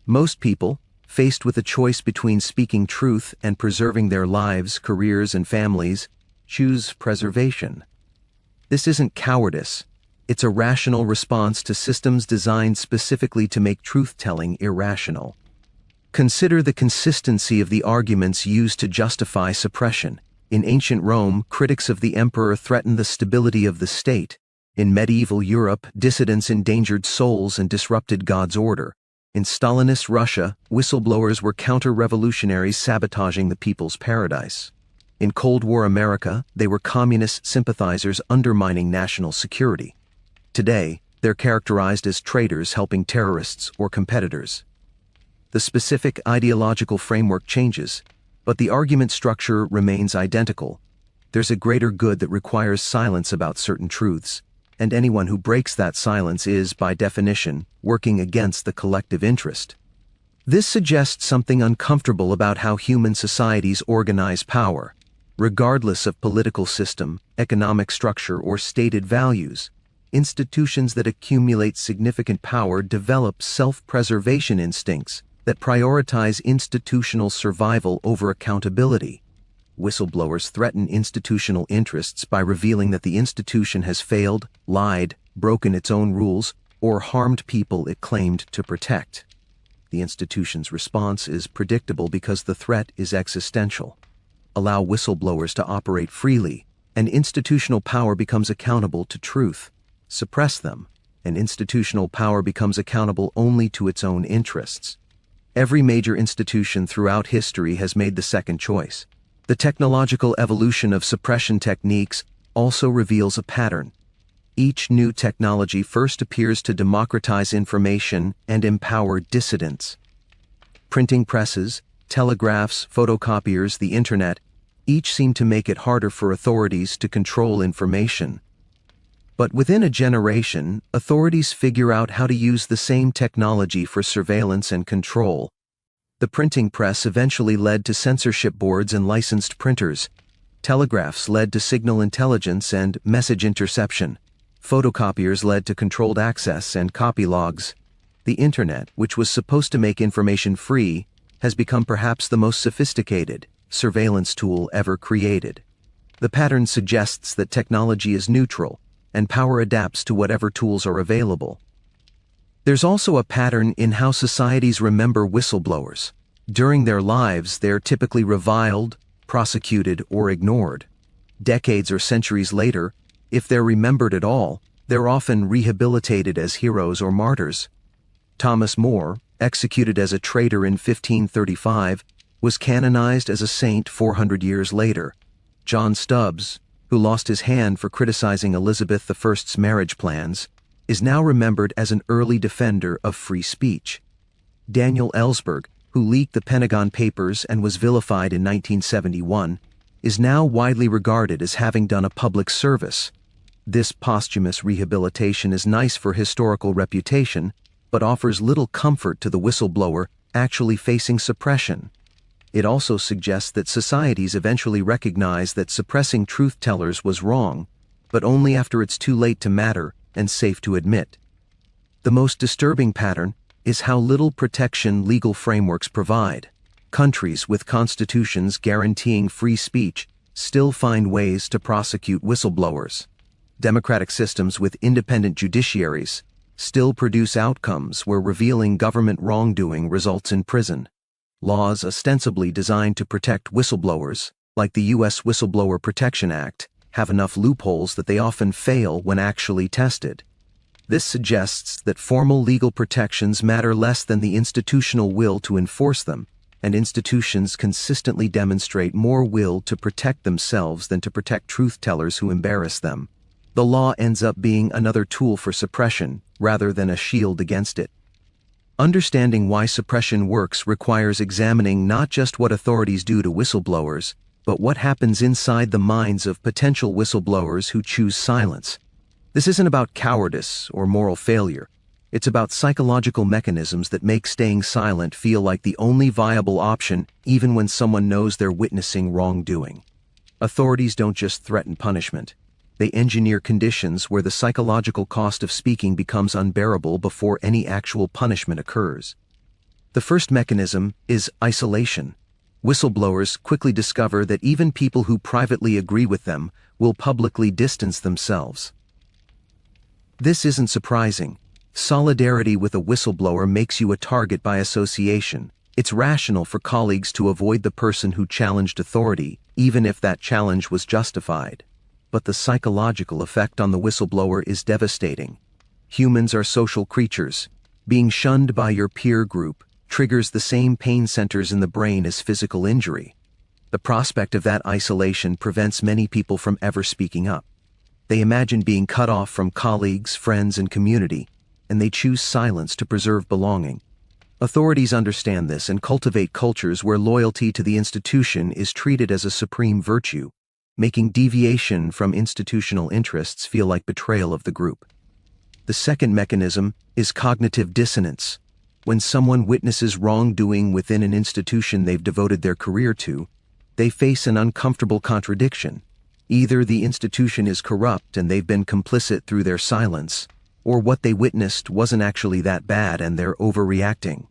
Most people, faced with a choice between speaking truth and preserving their lives, careers, and families, choose preservation. This isn't cowardice. It's a rational response to systems designed specifically to make truth-telling irrational. Consider the consistency of the arguments used to justify suppression. In ancient Rome, critics of the emperor threatened the stability of the state. In medieval Europe, dissidents endangered souls and disrupted God's order. In Stalinist Russia, whistleblowers were counter-revolutionaries sabotaging the people's paradise. In Cold War America, they were communist sympathizers undermining national security. Today, they're characterized as traitors helping terrorists or competitors. The specific ideological framework changes, but the argument structure remains identical. There's a greater good that requires silence about certain truths, and anyone who breaks that silence is, by definition, working against the collective interest. This suggests something uncomfortable about how human societies organize power. Regardless of political system, economic structure, or stated values, institutions that accumulate significant power develop self-preservation instincts that prioritize institutional survival over accountability. Whistleblowers threaten institutional interests by revealing that the institution has failed, lied, broken its own rules, or harmed people it claimed to protect. The institution's response is predictable because the threat is existential. Allow whistleblowers to operate freely, and institutional power becomes accountable to truth. Suppress them, and institutional power becomes accountable only to its own interests. Every major institution throughout history has made the second choice. The technological evolution of suppression techniques also reveals a pattern. Each new technology first appears to democratize information and empower dissidents. Printing presses, telegraphs, photocopiers, the internet, each seem to make it harder for authorities to control information. But within a generation, authorities figure out how to use the same technology for surveillance and control. The printing press eventually led to censorship boards and licensed printers. Telegraphs led to signal intelligence and message interception. Photocopiers led to controlled access and copy logs. The internet, which was supposed to make information free, has become perhaps the most sophisticated surveillance tool ever created. The pattern suggests that technology is neutral, and power adapts to whatever tools are available. There's also a pattern in how societies remember whistleblowers. During their lives, they're typically reviled, prosecuted, or ignored. Decades or centuries later, if they're remembered at all, they're often rehabilitated as heroes or martyrs. Thomas More, executed as a traitor in 1535, was canonized as a saint 400 years later. John Stubbs, who lost his hand for criticizing Elizabeth I's marriage plans, is now remembered as an early defender of free speech. Daniel Ellsberg, who leaked the Pentagon Papers and was vilified in 1971, is now widely regarded as having done a public service. This posthumous rehabilitation is nice for historical reputation, but offers little comfort to the whistleblower actually facing suppression. It also suggests that societies eventually recognize that suppressing truth-tellers was wrong, but only after it's too late to matter and safe to admit. The most disturbing pattern is how little protection legal frameworks provide. Countries with constitutions guaranteeing free speech still find ways to prosecute whistleblowers. Democratic systems with independent judiciaries still produce outcomes where revealing government wrongdoing results in prison. Laws ostensibly designed to protect whistleblowers, like the U.S. Whistleblower Protection Act, have enough loopholes that they often fail when actually tested. This suggests that formal legal protections matter less than the institutional will to enforce them, and institutions consistently demonstrate more will to protect themselves than to protect truth-tellers who embarrass them. The law ends up being another tool for suppression, rather than a shield against it. Understanding why suppression works requires examining not just what authorities do to whistleblowers, but what happens inside the minds of potential whistleblowers who choose silence. This isn't about cowardice or moral failure. It's about psychological mechanisms that make staying silent feel like the only viable option even when someone knows they're witnessing wrongdoing. Authorities don't just threaten punishment. They engineer conditions where the psychological cost of speaking becomes unbearable before any actual punishment occurs. The first mechanism is isolation. Whistleblowers quickly discover that even people who privately agree with them will publicly distance themselves. This isn't surprising. Solidarity with a whistleblower makes you a target by association. It's rational for colleagues to avoid the person who challenged authority, even if that challenge was justified. But the psychological effect on the whistleblower is devastating. Humans are social creatures. Being shunned by your peer group triggers the same pain centers in the brain as physical injury. The prospect of that isolation prevents many people from ever speaking up. They imagine being cut off from colleagues, friends, and community, and they choose silence to preserve belonging. Authorities understand this and cultivate cultures where loyalty to the institution is treated as a supreme virtue, making deviation from institutional interests feel like betrayal of the group. The second mechanism is cognitive dissonance. When someone witnesses wrongdoing within an institution they've devoted their career to, they face an uncomfortable contradiction. Either the institution is corrupt and they've been complicit through their silence, or what they witnessed wasn't actually that bad and they're overreacting.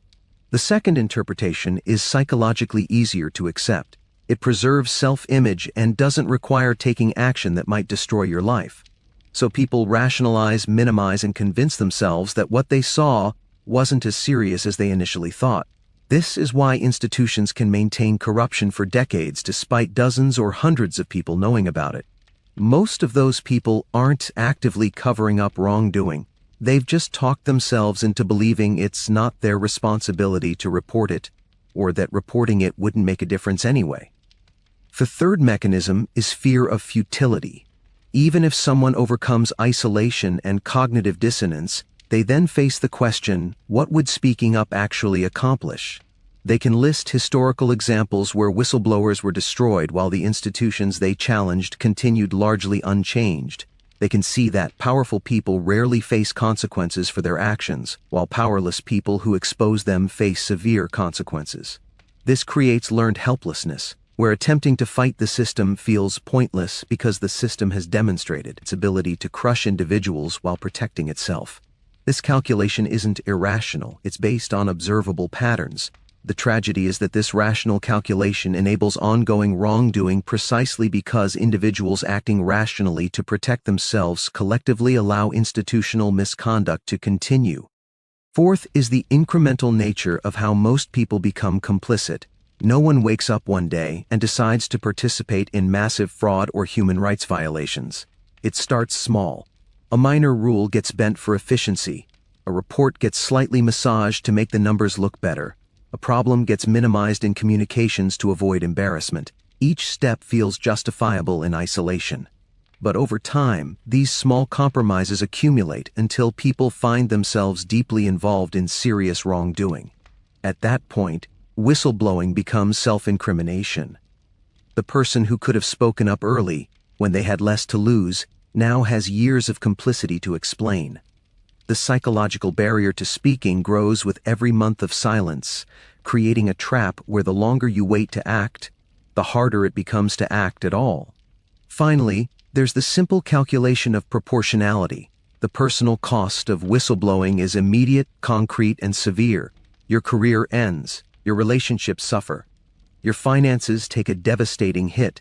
The second interpretation is psychologically easier to accept. It preserves self-image and doesn't require taking action that might destroy your life. So people rationalize, minimize, and convince themselves that what they saw wasn't as serious as they initially thought. This is why institutions can maintain corruption for decades despite dozens or hundreds of people knowing about it. Most of those people aren't actively covering up wrongdoing. They've just talked themselves into believing it's not their responsibility to report it, or that reporting it wouldn't make a difference anyway. The third mechanism is fear of futility. Even if someone overcomes isolation and cognitive dissonance, they then face the question, what would speaking up actually accomplish? They can list historical examples where whistleblowers were destroyed while the institutions they challenged continued largely unchanged. They can see that powerful people rarely face consequences for their actions, while powerless people who expose them face severe consequences. This creates learned helplessness, where attempting to fight the system feels pointless because the system has demonstrated its ability to crush individuals while protecting itself. This calculation isn't irrational, it's based on observable patterns. The tragedy is that this rational calculation enables ongoing wrongdoing precisely because individuals acting rationally to protect themselves collectively allow institutional misconduct to continue. Fourth is the incremental nature of how most people become complicit. No one wakes up one day and decides to participate in massive fraud or human rights violations. It starts small. A minor rule gets bent for efficiency. A report gets slightly massaged to make the numbers look better. A problem gets minimized in communications to avoid embarrassment. Each step feels justifiable in isolation. But over time, these small compromises accumulate until people find themselves deeply involved in serious wrongdoing. At that point, whistleblowing becomes self-incrimination. The person who could have spoken up early, when they had less to lose, now has years of complicity to explain. The psychological barrier to speaking grows with every month of silence, creating a trap where the longer you wait to act, the harder it becomes to act at all. Finally, there's the simple calculation of proportionality. The personal cost of whistleblowing is immediate, concrete, and severe. Your career ends. Your relationships suffer. Your finances take a devastating hit.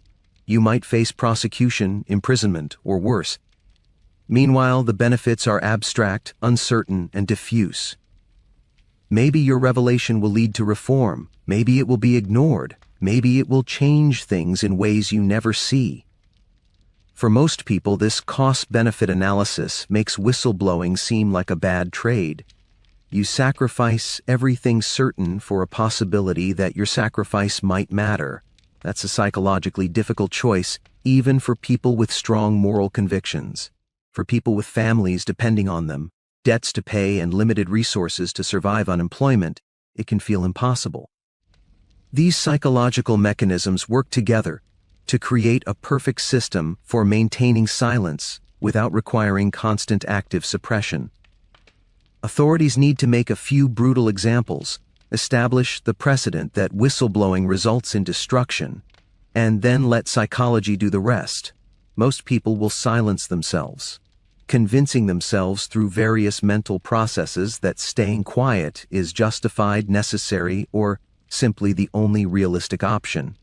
You might face prosecution, imprisonment, or worse. Meanwhile, the benefits are abstract, uncertain, and diffuse. Maybe your revelation will lead to reform. Maybe it will be ignored. Maybe it will change things in ways you never see. For most people, this cost-benefit analysis makes whistleblowing seem like a bad trade. You sacrifice everything certain for a possibility that your sacrifice might matter. That's a psychologically difficult choice, even for people with strong moral convictions. For people with families depending on them, debts to pay, and limited resources to survive unemployment, it can feel impossible. These psychological mechanisms work together to create a perfect system for maintaining silence without requiring constant active suppression. Authorities need to make a few brutal examples, establish the precedent that whistleblowing results in destruction, and then let psychology do the rest. Most people will silence themselves, convincing themselves through various mental processes that staying quiet is justified, necessary, or simply the only realistic option.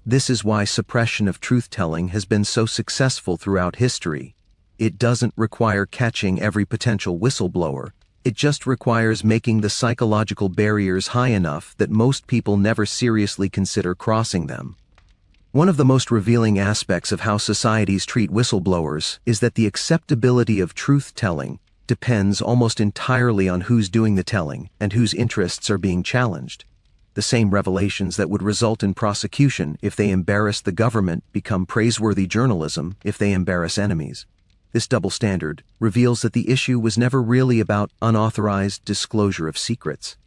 This is why suppression of truth-telling has been so successful throughout history. It doesn't require catching every potential whistleblower. It just requires making the psychological barriers high enough that most people never seriously consider crossing them. One of the most revealing aspects of how societies treat whistleblowers is that the acceptability of truth-telling depends almost entirely on who's doing the telling and whose interests are being challenged. The same revelations that would result in prosecution if they embarrass the government become praiseworthy journalism if they embarrass enemies. This double standard reveals that the issue was never really about unauthorized disclosure of secrets.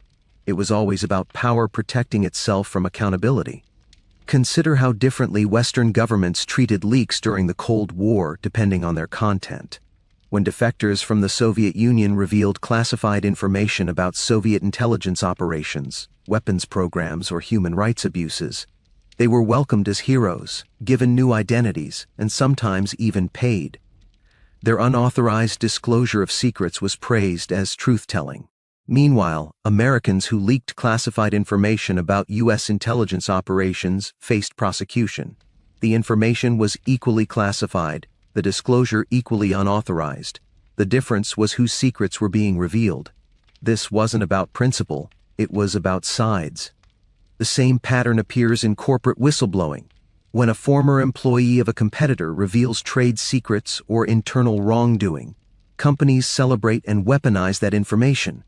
It was always about power protecting itself from accountability. Consider how differently Western governments treated leaks during the Cold War depending on their content. When defectors from the Soviet Union revealed classified information about Soviet intelligence operations, weapons programs, or human rights abuses, they were welcomed as heroes, given new identities, and sometimes even paid. Their unauthorized disclosure of secrets was praised as truth-telling. Meanwhile, Americans who leaked classified information about U.S. intelligence operations faced prosecution. The information was equally classified, the disclosure equally unauthorized. The difference was whose secrets were being revealed. This wasn't about principle, it was about sides. The same pattern appears in corporate whistleblowing. When a former employee of a competitor reveals trade secrets or internal wrongdoing, companies celebrate and weaponize that information.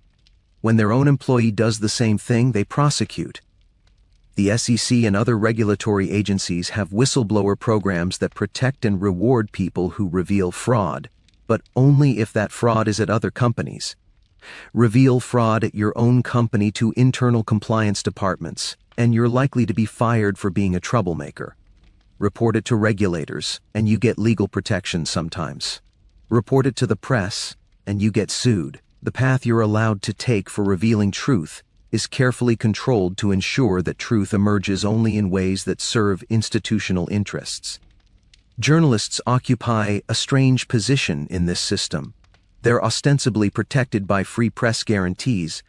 When their own employee does the same thing, they prosecute. The SEC and other regulatory agencies have whistleblower programs that protect and reward people who reveal fraud, but only if that fraud is at other companies. Reveal fraud at your own company to internal compliance departments, and you're likely to be fired for being a troublemaker. Report it to regulators, and you get legal protection sometimes. Report it to the press, and you get sued. The path you're allowed to take for revealing truth is carefully controlled to ensure that truth emerges only in ways that serve institutional interests. Journalists occupy a strange position in this system. They're ostensibly protected by free press guarantees,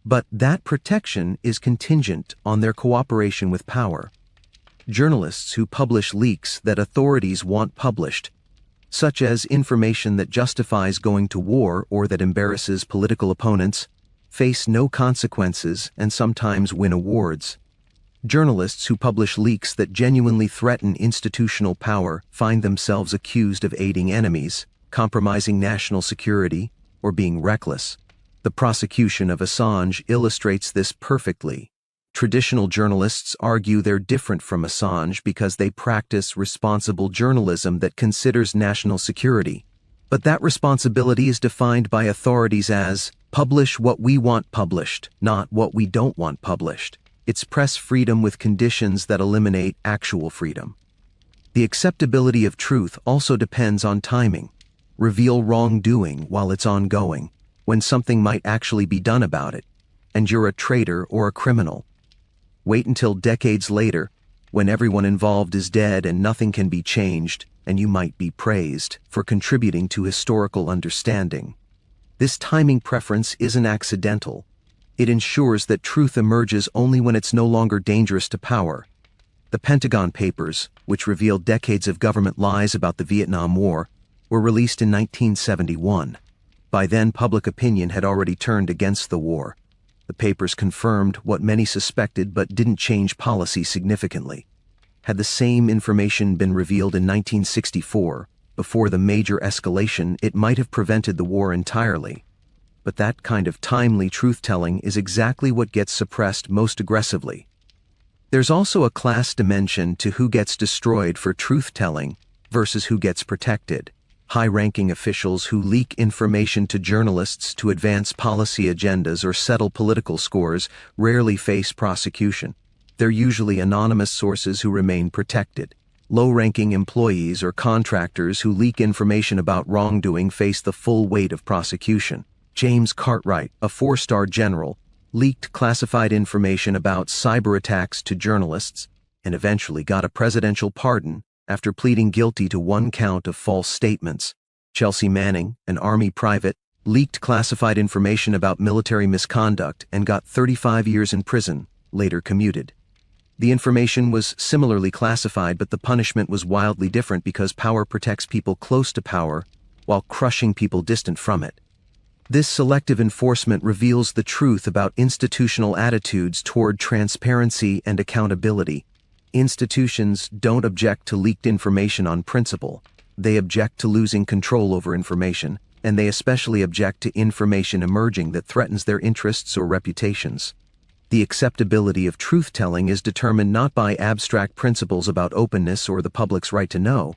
but that protection is contingent on their cooperation with power. Journalists who publish leaks that authorities want published, such as information that justifies going to war or that embarrasses political opponents, face no consequences and sometimes win awards. Journalists who publish leaks that genuinely threaten institutional power find themselves accused of aiding enemies, compromising national security, or being reckless. The prosecution of Assange illustrates this perfectly. Traditional journalists argue they're different from Assange because they practice responsible journalism that considers national security. But that responsibility is defined by authorities as, publish what we want published, not what we don't want published. It's press freedom with conditions that eliminate actual freedom. The acceptability of truth also depends on timing. Reveal wrongdoing while it's ongoing, when something might actually be done about it, and you're a traitor or a criminal. Wait until decades later, when everyone involved is dead and nothing can be changed, and you might be praised for contributing to historical understanding. This timing preference isn't accidental. It ensures that truth emerges only when it's no longer dangerous to power. The Pentagon Papers, which revealed decades of government lies about the Vietnam War, were released in 1971. By then, public opinion had already turned against the war. The papers confirmed what many suspected but didn't change policy significantly. Had the same information been revealed in 1964, before the major escalation, it might have prevented the war entirely. But that kind of timely truth-telling is exactly what gets suppressed most aggressively. There's also a class dimension to who gets destroyed for truth-telling versus who gets protected. High-ranking officials who leak information to journalists to advance policy agendas or settle political scores rarely face prosecution. They're usually anonymous sources who remain protected. Low-ranking employees or contractors who leak information about wrongdoing face the full weight of prosecution. James Cartwright, a four-star general, leaked classified information about cyber attacks to journalists and eventually got a presidential pardon after pleading guilty to one count of false statements. Chelsea Manning, an Army private, leaked classified information about military misconduct and got 35 years in prison, later commuted. The information was similarly classified, but the punishment was wildly different because power protects people close to power while crushing people distant from it. This selective enforcement reveals the truth about institutional attitudes toward transparency and accountability. Institutions don't object to leaked information on principle. They object to losing control over information, and they especially object to information emerging that threatens their interests or reputations. The acceptability of truth-telling is determined not by abstract principles about openness or the public's right to know,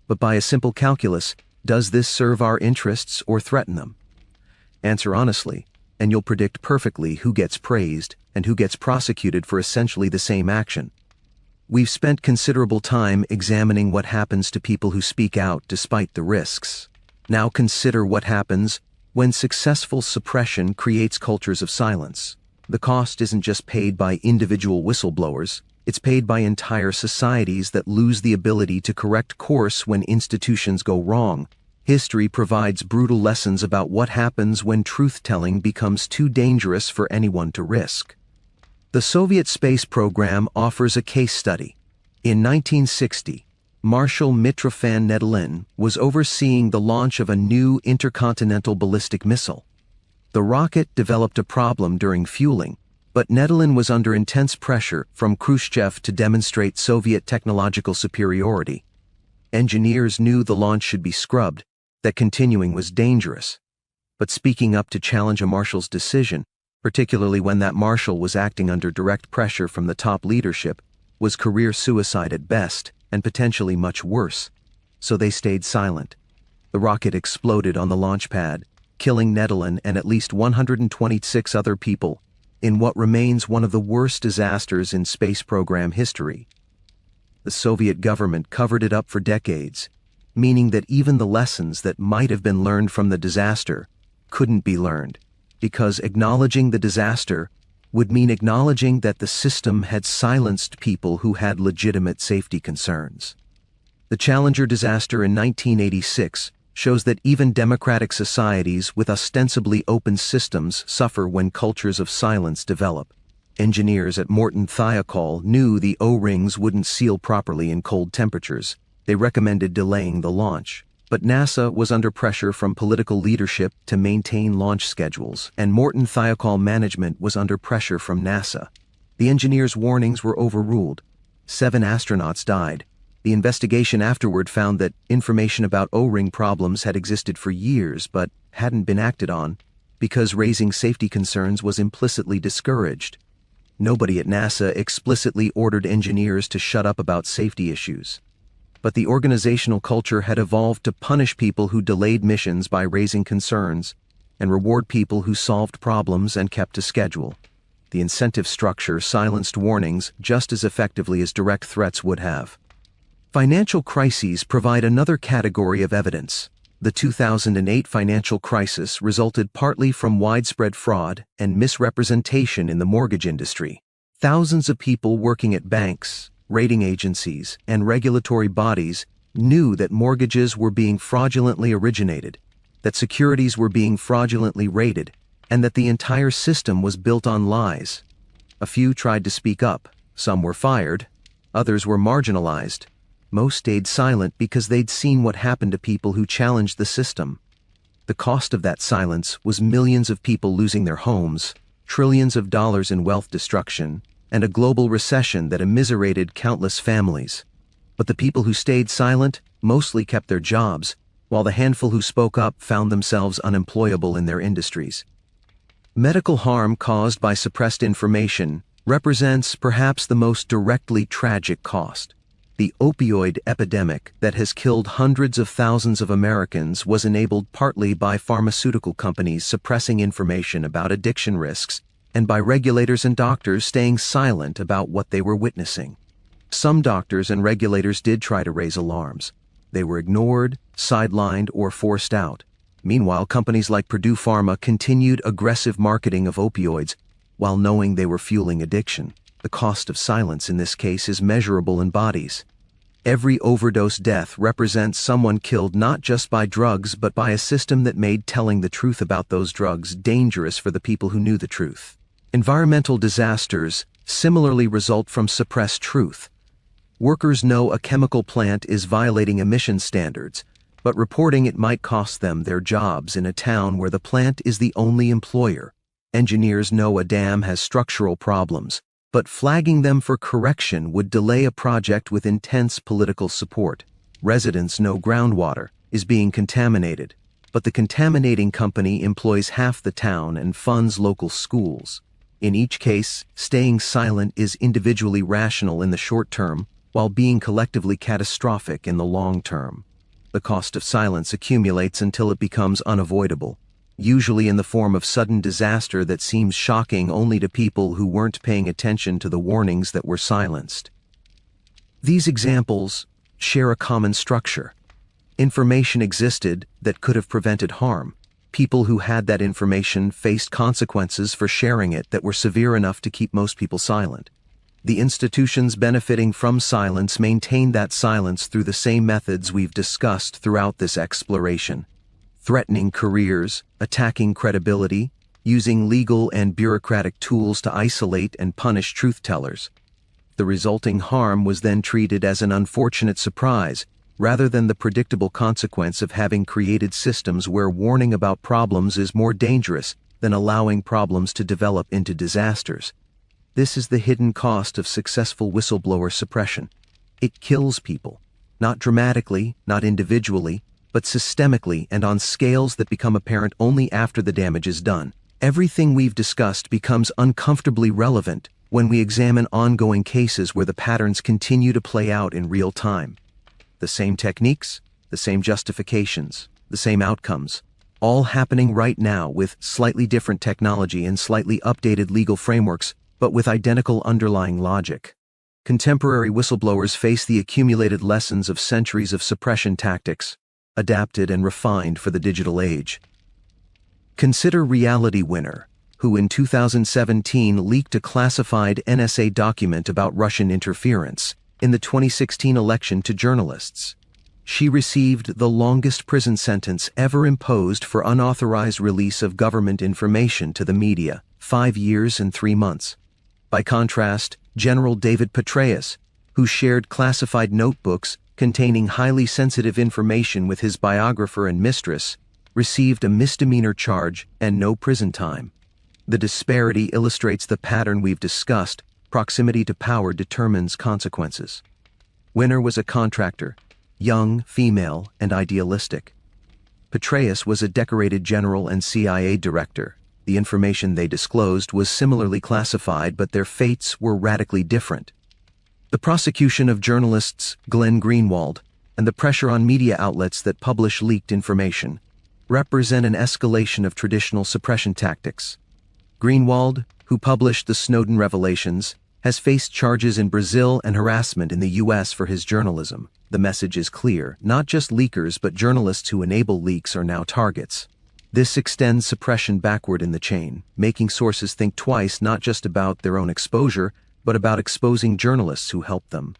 but by a simple calculus: does this serve our interests or threaten them? Answer honestly, and you'll predict perfectly who gets praised and who gets prosecuted for essentially the same action. We've spent considerable time examining what happens to people who speak out despite the risks. Now consider what happens when successful suppression creates cultures of silence. The cost isn't just paid by individual whistleblowers, it's paid by entire societies that lose the ability to correct course when institutions go wrong. History provides brutal lessons about what happens when truth-telling becomes too dangerous for anyone to risk. The Soviet space program offers a case study. In 1960, Marshal Mitrofan Nedelin was overseeing the launch of a new intercontinental ballistic missile. The rocket developed a problem during fueling, but Nedelin was under intense pressure from Khrushchev to demonstrate Soviet technological superiority. Engineers knew the launch should be scrubbed, that continuing was dangerous. But speaking up to challenge a marshal's decision, particularly when that marshal was acting under direct pressure from the top leadership, was career suicide at best and potentially much worse. So they stayed silent. The rocket exploded on the launch pad, killing Nedelin and at least 126 other people in what remains one of the worst disasters in space program history. The Soviet government covered it up for decades, meaning that even the lessons that might have been learned from the disaster couldn't be learned, because acknowledging the disaster would mean acknowledging that the system had silenced people who had legitimate safety concerns. The Challenger disaster in 1986 shows that even democratic societies with ostensibly open systems suffer when cultures of silence develop. Engineers at Morton Thiokol knew the O-rings wouldn't seal properly in cold temperatures. They recommended delaying the launch. But NASA was under pressure from political leadership to maintain launch schedules, and Morton Thiokol management was under pressure from NASA. The engineers' warnings were overruled. 7 astronauts died. The investigation afterward found that information about O-ring problems had existed for years but hadn't been acted on because raising safety concerns was implicitly discouraged. Nobody at NASA explicitly ordered engineers to shut up about safety issues. But the organizational culture had evolved to punish people who delayed missions by raising concerns and reward people who solved problems and kept to schedule. The incentive structure silenced warnings just as effectively as direct threats would have. Financial crises provide another category of evidence. The 2008 financial crisis resulted partly from widespread fraud and misrepresentation in the mortgage industry. Thousands of people working at banks, rating agencies, and regulatory bodies knew that mortgages were being fraudulently originated, that securities were being fraudulently rated, and that the entire system was built on lies. A few tried to speak up, some were fired, others were marginalized. Most stayed silent because they'd seen what happened to people who challenged the system. The cost of that silence was millions of people losing their homes, trillions of dollars in wealth destruction, and a global recession that immiserated countless families. But the people who stayed silent mostly kept their jobs, while the handful who spoke up found themselves unemployable in their industries. Medical harm caused by suppressed information represents perhaps the most directly tragic cost. The opioid epidemic that has killed hundreds of thousands of Americans was enabled partly by pharmaceutical companies suppressing information about addiction risks and by regulators and doctors staying silent about what they were witnessing. Some doctors and regulators did try to raise alarms. They were ignored, sidelined, or forced out. Meanwhile, companies like Purdue Pharma continued aggressive marketing of opioids while knowing they were fueling addiction. The cost of silence in this case is measurable in bodies. Every overdose death represents someone killed not just by drugs but by a system that made telling the truth about those drugs dangerous for the people who knew the truth. Environmental disasters similarly result from suppressed truth. Workers know a chemical plant is violating emission standards, but reporting it might cost them their jobs in a town where the plant is the only employer. Engineers know a dam has structural problems, but flagging them for correction would delay a project with intense political support. Residents know groundwater is being contaminated, but the contaminating company employs half the town and funds local schools. In each case, staying silent is individually rational in the short term, while being collectively catastrophic in the long term. The cost of silence accumulates until it becomes unavoidable, usually in the form of sudden disaster that seems shocking only to people who weren't paying attention to the warnings that were silenced. These examples share a common structure. Information existed that could have prevented harm. People who had that information faced consequences for sharing it that were severe enough to keep most people silent. The institutions benefiting from silence maintained that silence through the same methods we've discussed throughout this exploration: threatening careers, attacking credibility, using legal and bureaucratic tools to isolate and punish truth-tellers. The resulting harm was then treated as an unfortunate surprise, rather than the predictable consequence of having created systems where warning about problems is more dangerous than allowing problems to develop into disasters. This is the hidden cost of successful whistleblower suppression. It kills people, not dramatically, not individually, but systemically and on scales that become apparent only after the damage is done. Everything we've discussed becomes uncomfortably relevant when we examine ongoing cases where the patterns continue to play out in real time. The same techniques, the same justifications, the same outcomes, all happening right now with slightly different technology and slightly updated legal frameworks, but with identical underlying logic. Contemporary whistleblowers face the accumulated lessons of centuries of suppression tactics, adapted and refined for the digital age. Consider Reality Winner, who in 2017 leaked a classified NSA document about Russian interference in the 2016 election to journalists. She received the longest prison sentence ever imposed for unauthorized release of government information to the media, 5 years and 3 months. By contrast, General David Petraeus, who shared classified notebooks containing highly sensitive information with his biographer and mistress, received a misdemeanor charge and no prison time. The disparity illustrates the pattern we've discussed: proximity to power determines consequences. Winner was a contractor, young, female, and idealistic. Petraeus was a decorated general and CIA director. The information they disclosed was similarly classified, but their fates were radically different. The prosecution of journalists Glenn Greenwald and the pressure on media outlets that publish leaked information represent an escalation of traditional suppression tactics. Greenwald, who published the Snowden revelations, has faced charges in Brazil and harassment in the US for his journalism. The message is clear: not just leakers but journalists who enable leaks are now targets. This extends suppression backward in the chain, making sources think twice not just about their own exposure, but about exposing journalists who help them.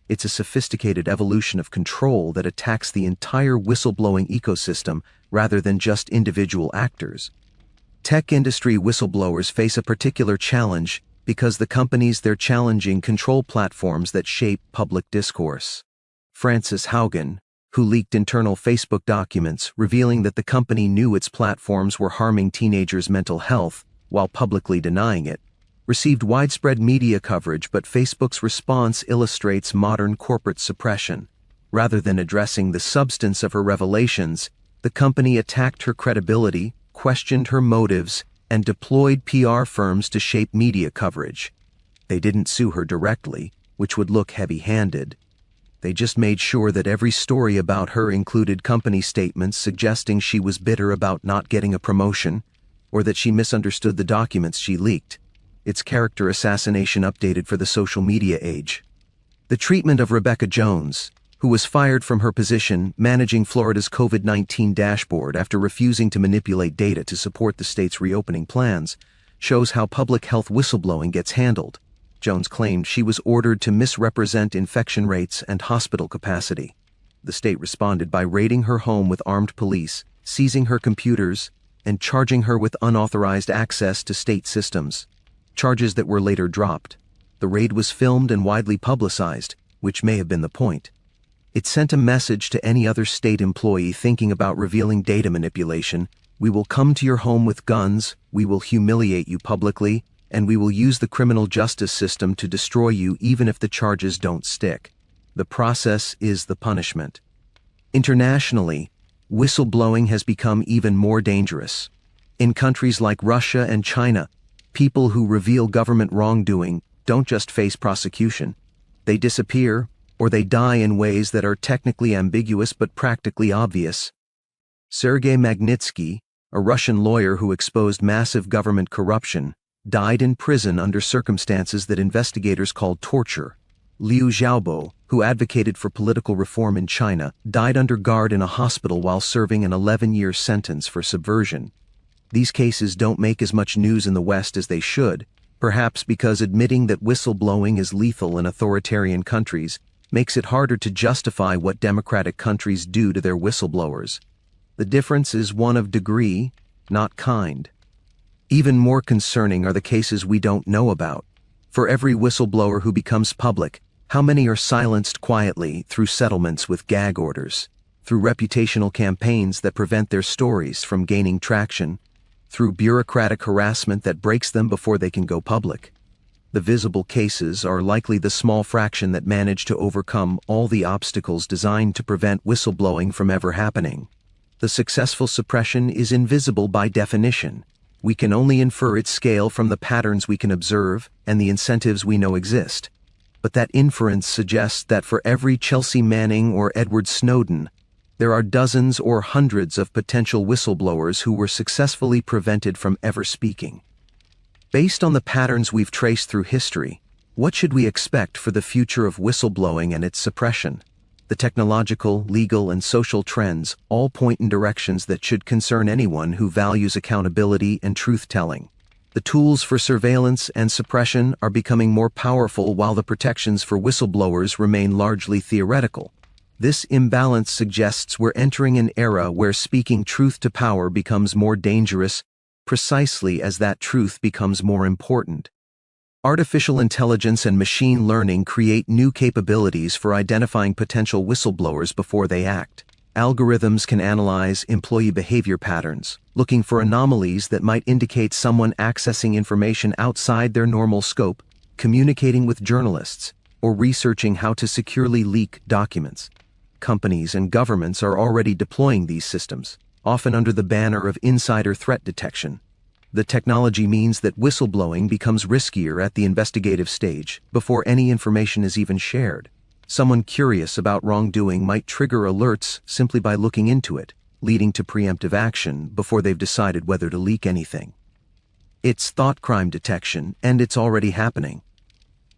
It's a sophisticated evolution of control that attacks the entire whistleblowing ecosystem rather than just individual actors. Tech industry whistleblowers face a particular challenge because the companies they're challenging control platforms that shape public discourse. Frances Haugen, who leaked internal Facebook documents revealing that the company knew its platforms were harming teenagers' mental health while publicly denying it, received widespread media coverage, but Facebook's response illustrates modern corporate suppression. Rather than addressing the substance of her revelations, the company attacked her credibility, questioned her motives, and deployed PR firms to shape media coverage. They didn't sue her directly, which would look heavy-handed. They just made sure that every story about her included company statements suggesting she was bitter about not getting a promotion, or that she misunderstood the documents she leaked. It's character assassination updated for the social media age. The treatment of Rebecca Jones, who was fired from her position managing Florida's COVID-19 dashboard after refusing to manipulate data to support the state's reopening plans, shows how public health whistleblowing gets handled. Jones claimed she was ordered to misrepresent infection rates and hospital capacity. The state responded by raiding her home with armed police, seizing her computers, and charging her with unauthorized access to state systems, charges that were later dropped. The raid was filmed and widely publicized, which may have been the point. It sent a message to any other state employee thinking about revealing data manipulation: we will come to your home with guns, we will humiliate you publicly, and we will use the criminal justice system to destroy you even if the charges don't stick. The process is the punishment. Internationally, whistleblowing has become even more dangerous. In countries like Russia and China, people who reveal government wrongdoing don't just face prosecution. They disappear, or they die in ways that are technically ambiguous but practically obvious. Sergei Magnitsky, a Russian lawyer who exposed massive government corruption, died in prison under circumstances that investigators called torture. Liu Xiaobo, who advocated for political reform in China, died under guard in a hospital while serving an 11-year sentence for subversion. These cases don't make as much news in the West as they should, perhaps because admitting that whistleblowing is lethal in authoritarian countries makes it harder to justify what democratic countries do to their whistleblowers. The difference is one of degree, not kind. Even more concerning are the cases we don't know about. For every whistleblower who becomes public, how many are silenced quietly through settlements with gag orders, through reputational campaigns that prevent their stories from gaining traction, through bureaucratic harassment that breaks them before they can go public? The visible cases are likely the small fraction that manage to overcome all the obstacles designed to prevent whistleblowing from ever happening. The successful suppression is invisible by definition. We can only infer its scale from the patterns we can observe and the incentives we know exist. But that inference suggests that for every Chelsea Manning or Edward Snowden, there are dozens or hundreds of potential whistleblowers who were successfully prevented from ever speaking. Based on the patterns we've traced through history, what should we expect for the future of whistleblowing and its suppression? The technological, legal, and social trends all point in directions that should concern anyone who values accountability and truth-telling. The tools for surveillance and suppression are becoming more powerful while the protections for whistleblowers remain largely theoretical. This imbalance suggests we're entering an era where speaking truth to power becomes more dangerous precisely as that truth becomes more important. Artificial intelligence and machine learning create new capabilities for identifying potential whistleblowers before they act. Algorithms can analyze employee behavior patterns, looking for anomalies that might indicate someone accessing information outside their normal scope, communicating with journalists, or researching how to securely leak documents. Companies and governments are already deploying these systems, often under the banner of insider threat detection. The technology means that whistleblowing becomes riskier at the investigative stage, before any information is even shared. Someone curious about wrongdoing might trigger alerts simply by looking into it, leading to preemptive action before they've decided whether to leak anything. It's thought crime detection, and it's already happening.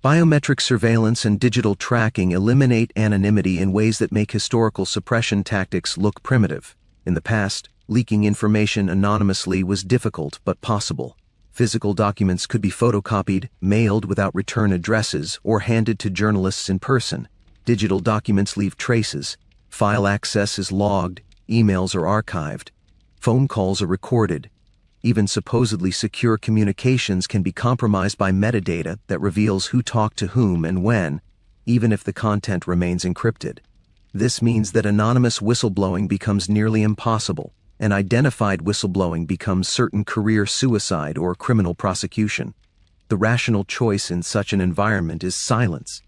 Biometric surveillance and digital tracking eliminate anonymity in ways that make historical suppression tactics look primitive. In the past, leaking information anonymously was difficult but possible. Physical documents could be photocopied, mailed without return addresses, or handed to journalists in person. Digital documents leave traces. File access is logged, emails are archived, phone calls are recorded. Even supposedly secure communications can be compromised by metadata that reveals who talked to whom and when, even if the content remains encrypted. This means that anonymous whistleblowing becomes nearly impossible, and identified whistleblowing becomes certain career suicide or criminal prosecution. The rational choice in such an environment is silence.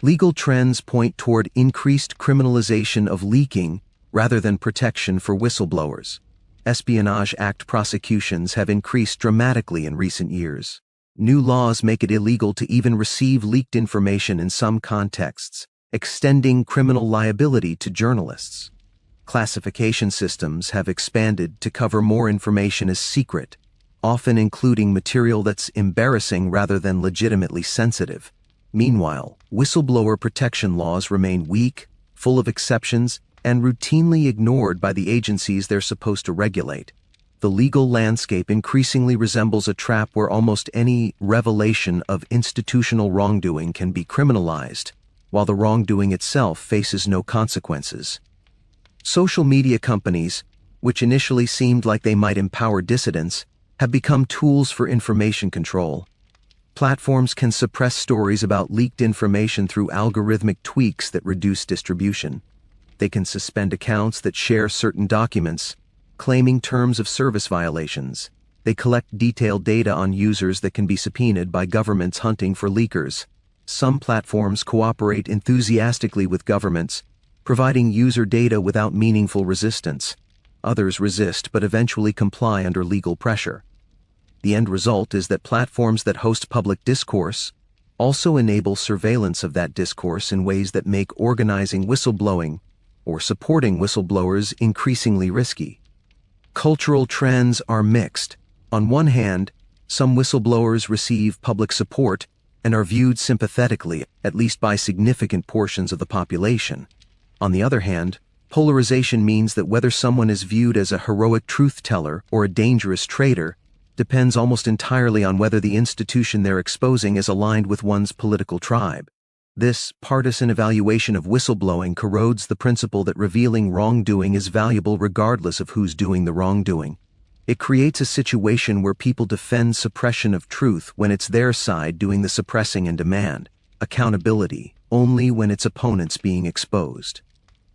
Legal trends point toward increased criminalization of leaking rather than protection for whistleblowers. Espionage Act prosecutions have increased dramatically in recent years. New laws make it illegal to even receive leaked information in some contexts, extending criminal liability to journalists. Classification systems have expanded to cover more information as secret, often including material that's embarrassing rather than legitimately sensitive. Meanwhile, whistleblower protection laws remain weak, full of exceptions, and routinely ignored by the agencies they're supposed to regulate. The legal landscape increasingly resembles a trap where almost any revelation of institutional wrongdoing can be criminalized, while the wrongdoing itself faces no consequences. Social media companies, which initially seemed like they might empower dissidents, have become tools for information control. Platforms can suppress stories about leaked information through algorithmic tweaks that reduce distribution. They can suspend accounts that share certain documents, claiming terms of service violations. They collect detailed data on users that can be subpoenaed by governments hunting for leakers. Some platforms cooperate enthusiastically with governments, providing user data without meaningful resistance. Others resist but eventually comply under legal pressure. The end result is that platforms that host public discourse also enable surveillance of that discourse in ways that make organizing whistleblowing or supporting whistleblowers increasingly risky. Cultural trends are mixed. On one hand, some whistleblowers receive public support and are viewed sympathetically, at least by significant portions of the population. On the other hand, polarization means that whether someone is viewed as a heroic truth-teller or a dangerous traitor depends almost entirely on whether the institution they're exposing is aligned with one's political tribe. This partisan evaluation of whistleblowing corrodes the principle that revealing wrongdoing is valuable regardless of who's doing the wrongdoing. It creates a situation where people defend suppression of truth when it's their side doing the suppressing and demand accountability only when its opponent's being exposed.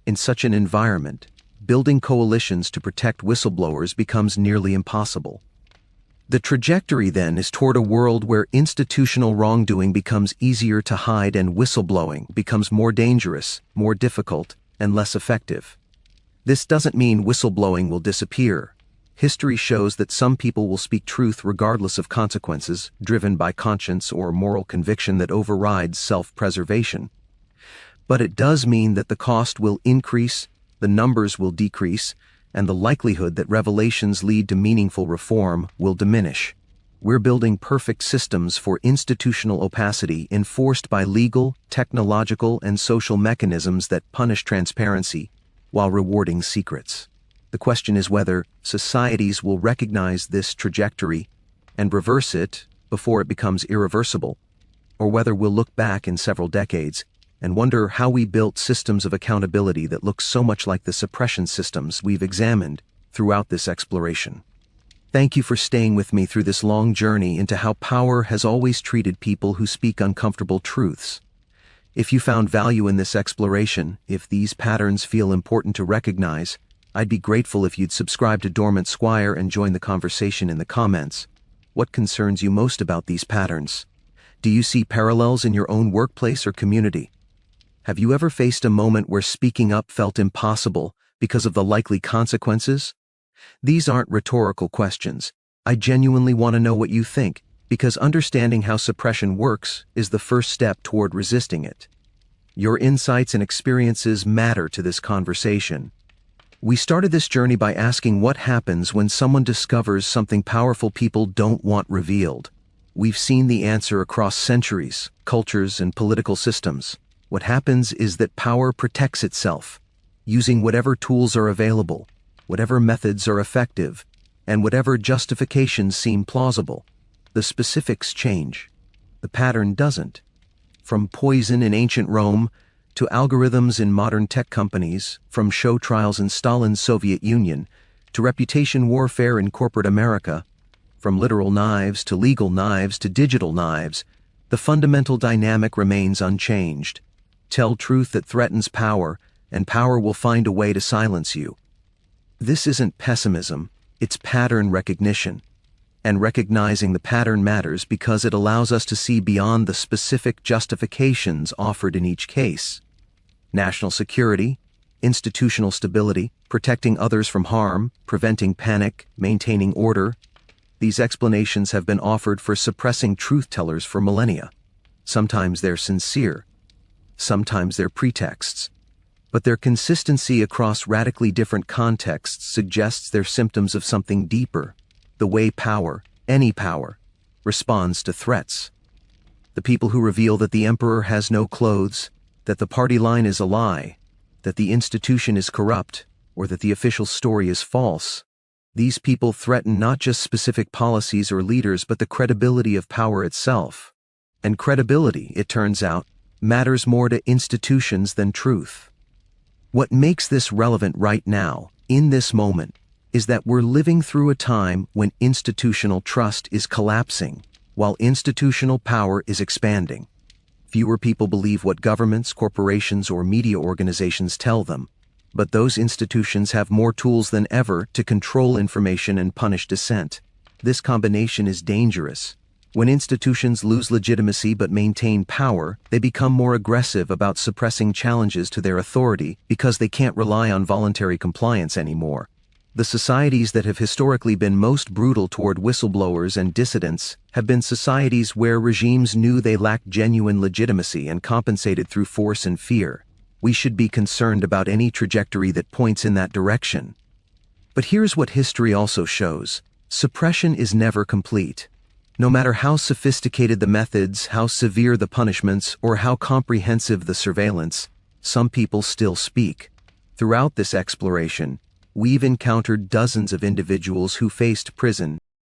In such an environment, building coalitions to protect whistleblowers becomes nearly impossible. The trajectory then is toward a world where institutional wrongdoing becomes easier to hide and whistleblowing becomes more dangerous, more difficult, and less effective. This doesn't mean whistleblowing will disappear. History shows that some people will speak truth regardless of consequences, driven by conscience or moral conviction that overrides self-preservation. But it does mean that the cost will increase, the numbers will decrease, and the likelihood that revelations lead to meaningful reform will diminish. We're building perfect systems for institutional opacity enforced by legal, technological, and social mechanisms that punish transparency while rewarding secrets. The question is whether societies will recognize this trajectory and reverse it before it becomes irreversible, or whether we'll look back in several decades and wonder how we built systems of accountability that look so much like the suppression systems we've examined throughout this exploration. Thank you for staying with me through this long journey into how power has always treated people who speak uncomfortable truths. If you found value in this exploration, if these patterns feel important to recognize, I'd be grateful if you'd subscribe to Dormant Squire and join the conversation in the comments. What concerns you most about these patterns? Do you see parallels in your own workplace or community? Have you ever faced a moment where speaking up felt impossible because of the likely consequences? These aren't rhetorical questions. I genuinely want to know what you think, because understanding how suppression works is the first step toward resisting it. Your insights and experiences matter to this conversation. We started this journey by asking what happens when someone discovers something powerful people don't want revealed. We've seen the answer across centuries, cultures, and political systems. What happens is that power protects itself, using whatever tools are available, whatever methods are effective, and whatever justifications seem plausible. The specifics change. The pattern doesn't. From poison in ancient Rome to algorithms in modern tech companies, from show trials in Stalin's Soviet Union to reputation warfare in corporate America, from literal knives to legal knives to digital knives, the fundamental dynamic remains unchanged. Tell truth that threatens power, and power will find a way to silence you. This isn't pessimism, it's pattern recognition. And recognizing the pattern matters because it allows us to see beyond the specific justifications offered in each case. National security, institutional stability, protecting others from harm, preventing panic, maintaining order. These explanations have been offered for suppressing truth-tellers for millennia. Sometimes they're sincere. Sometimes they're pretexts. But their consistency across radically different contexts suggests they're symptoms of something deeper, the way power, any power, responds to threats. The people who reveal that the emperor has no clothes, that the party line is a lie, that the institution is corrupt, or that the official story is false. These people threaten not just specific policies or leaders but the credibility of power itself. And credibility, it turns out, matters more to institutions than truth. What makes this relevant right now, in this moment, is that we're living through a time when institutional trust is collapsing, while institutional power is expanding. Fewer people believe what governments, corporations, or media organizations tell them, but those institutions have more tools than ever to control information and punish dissent. This combination is dangerous. When institutions lose legitimacy but maintain power, they become more aggressive about suppressing challenges to their authority because they can't rely on voluntary compliance anymore. The societies that have historically been most brutal toward whistleblowers and dissidents have been societies where regimes knew they lacked genuine legitimacy and compensated through force and fear. We should be concerned about any trajectory that points in that direction. But here's what history also shows. Suppression is never complete. No matter how sophisticated the methods, how severe the punishments, or how comprehensive the surveillance, some people still speak. Throughout this exploration, we've encountered dozens of individuals who faced prison,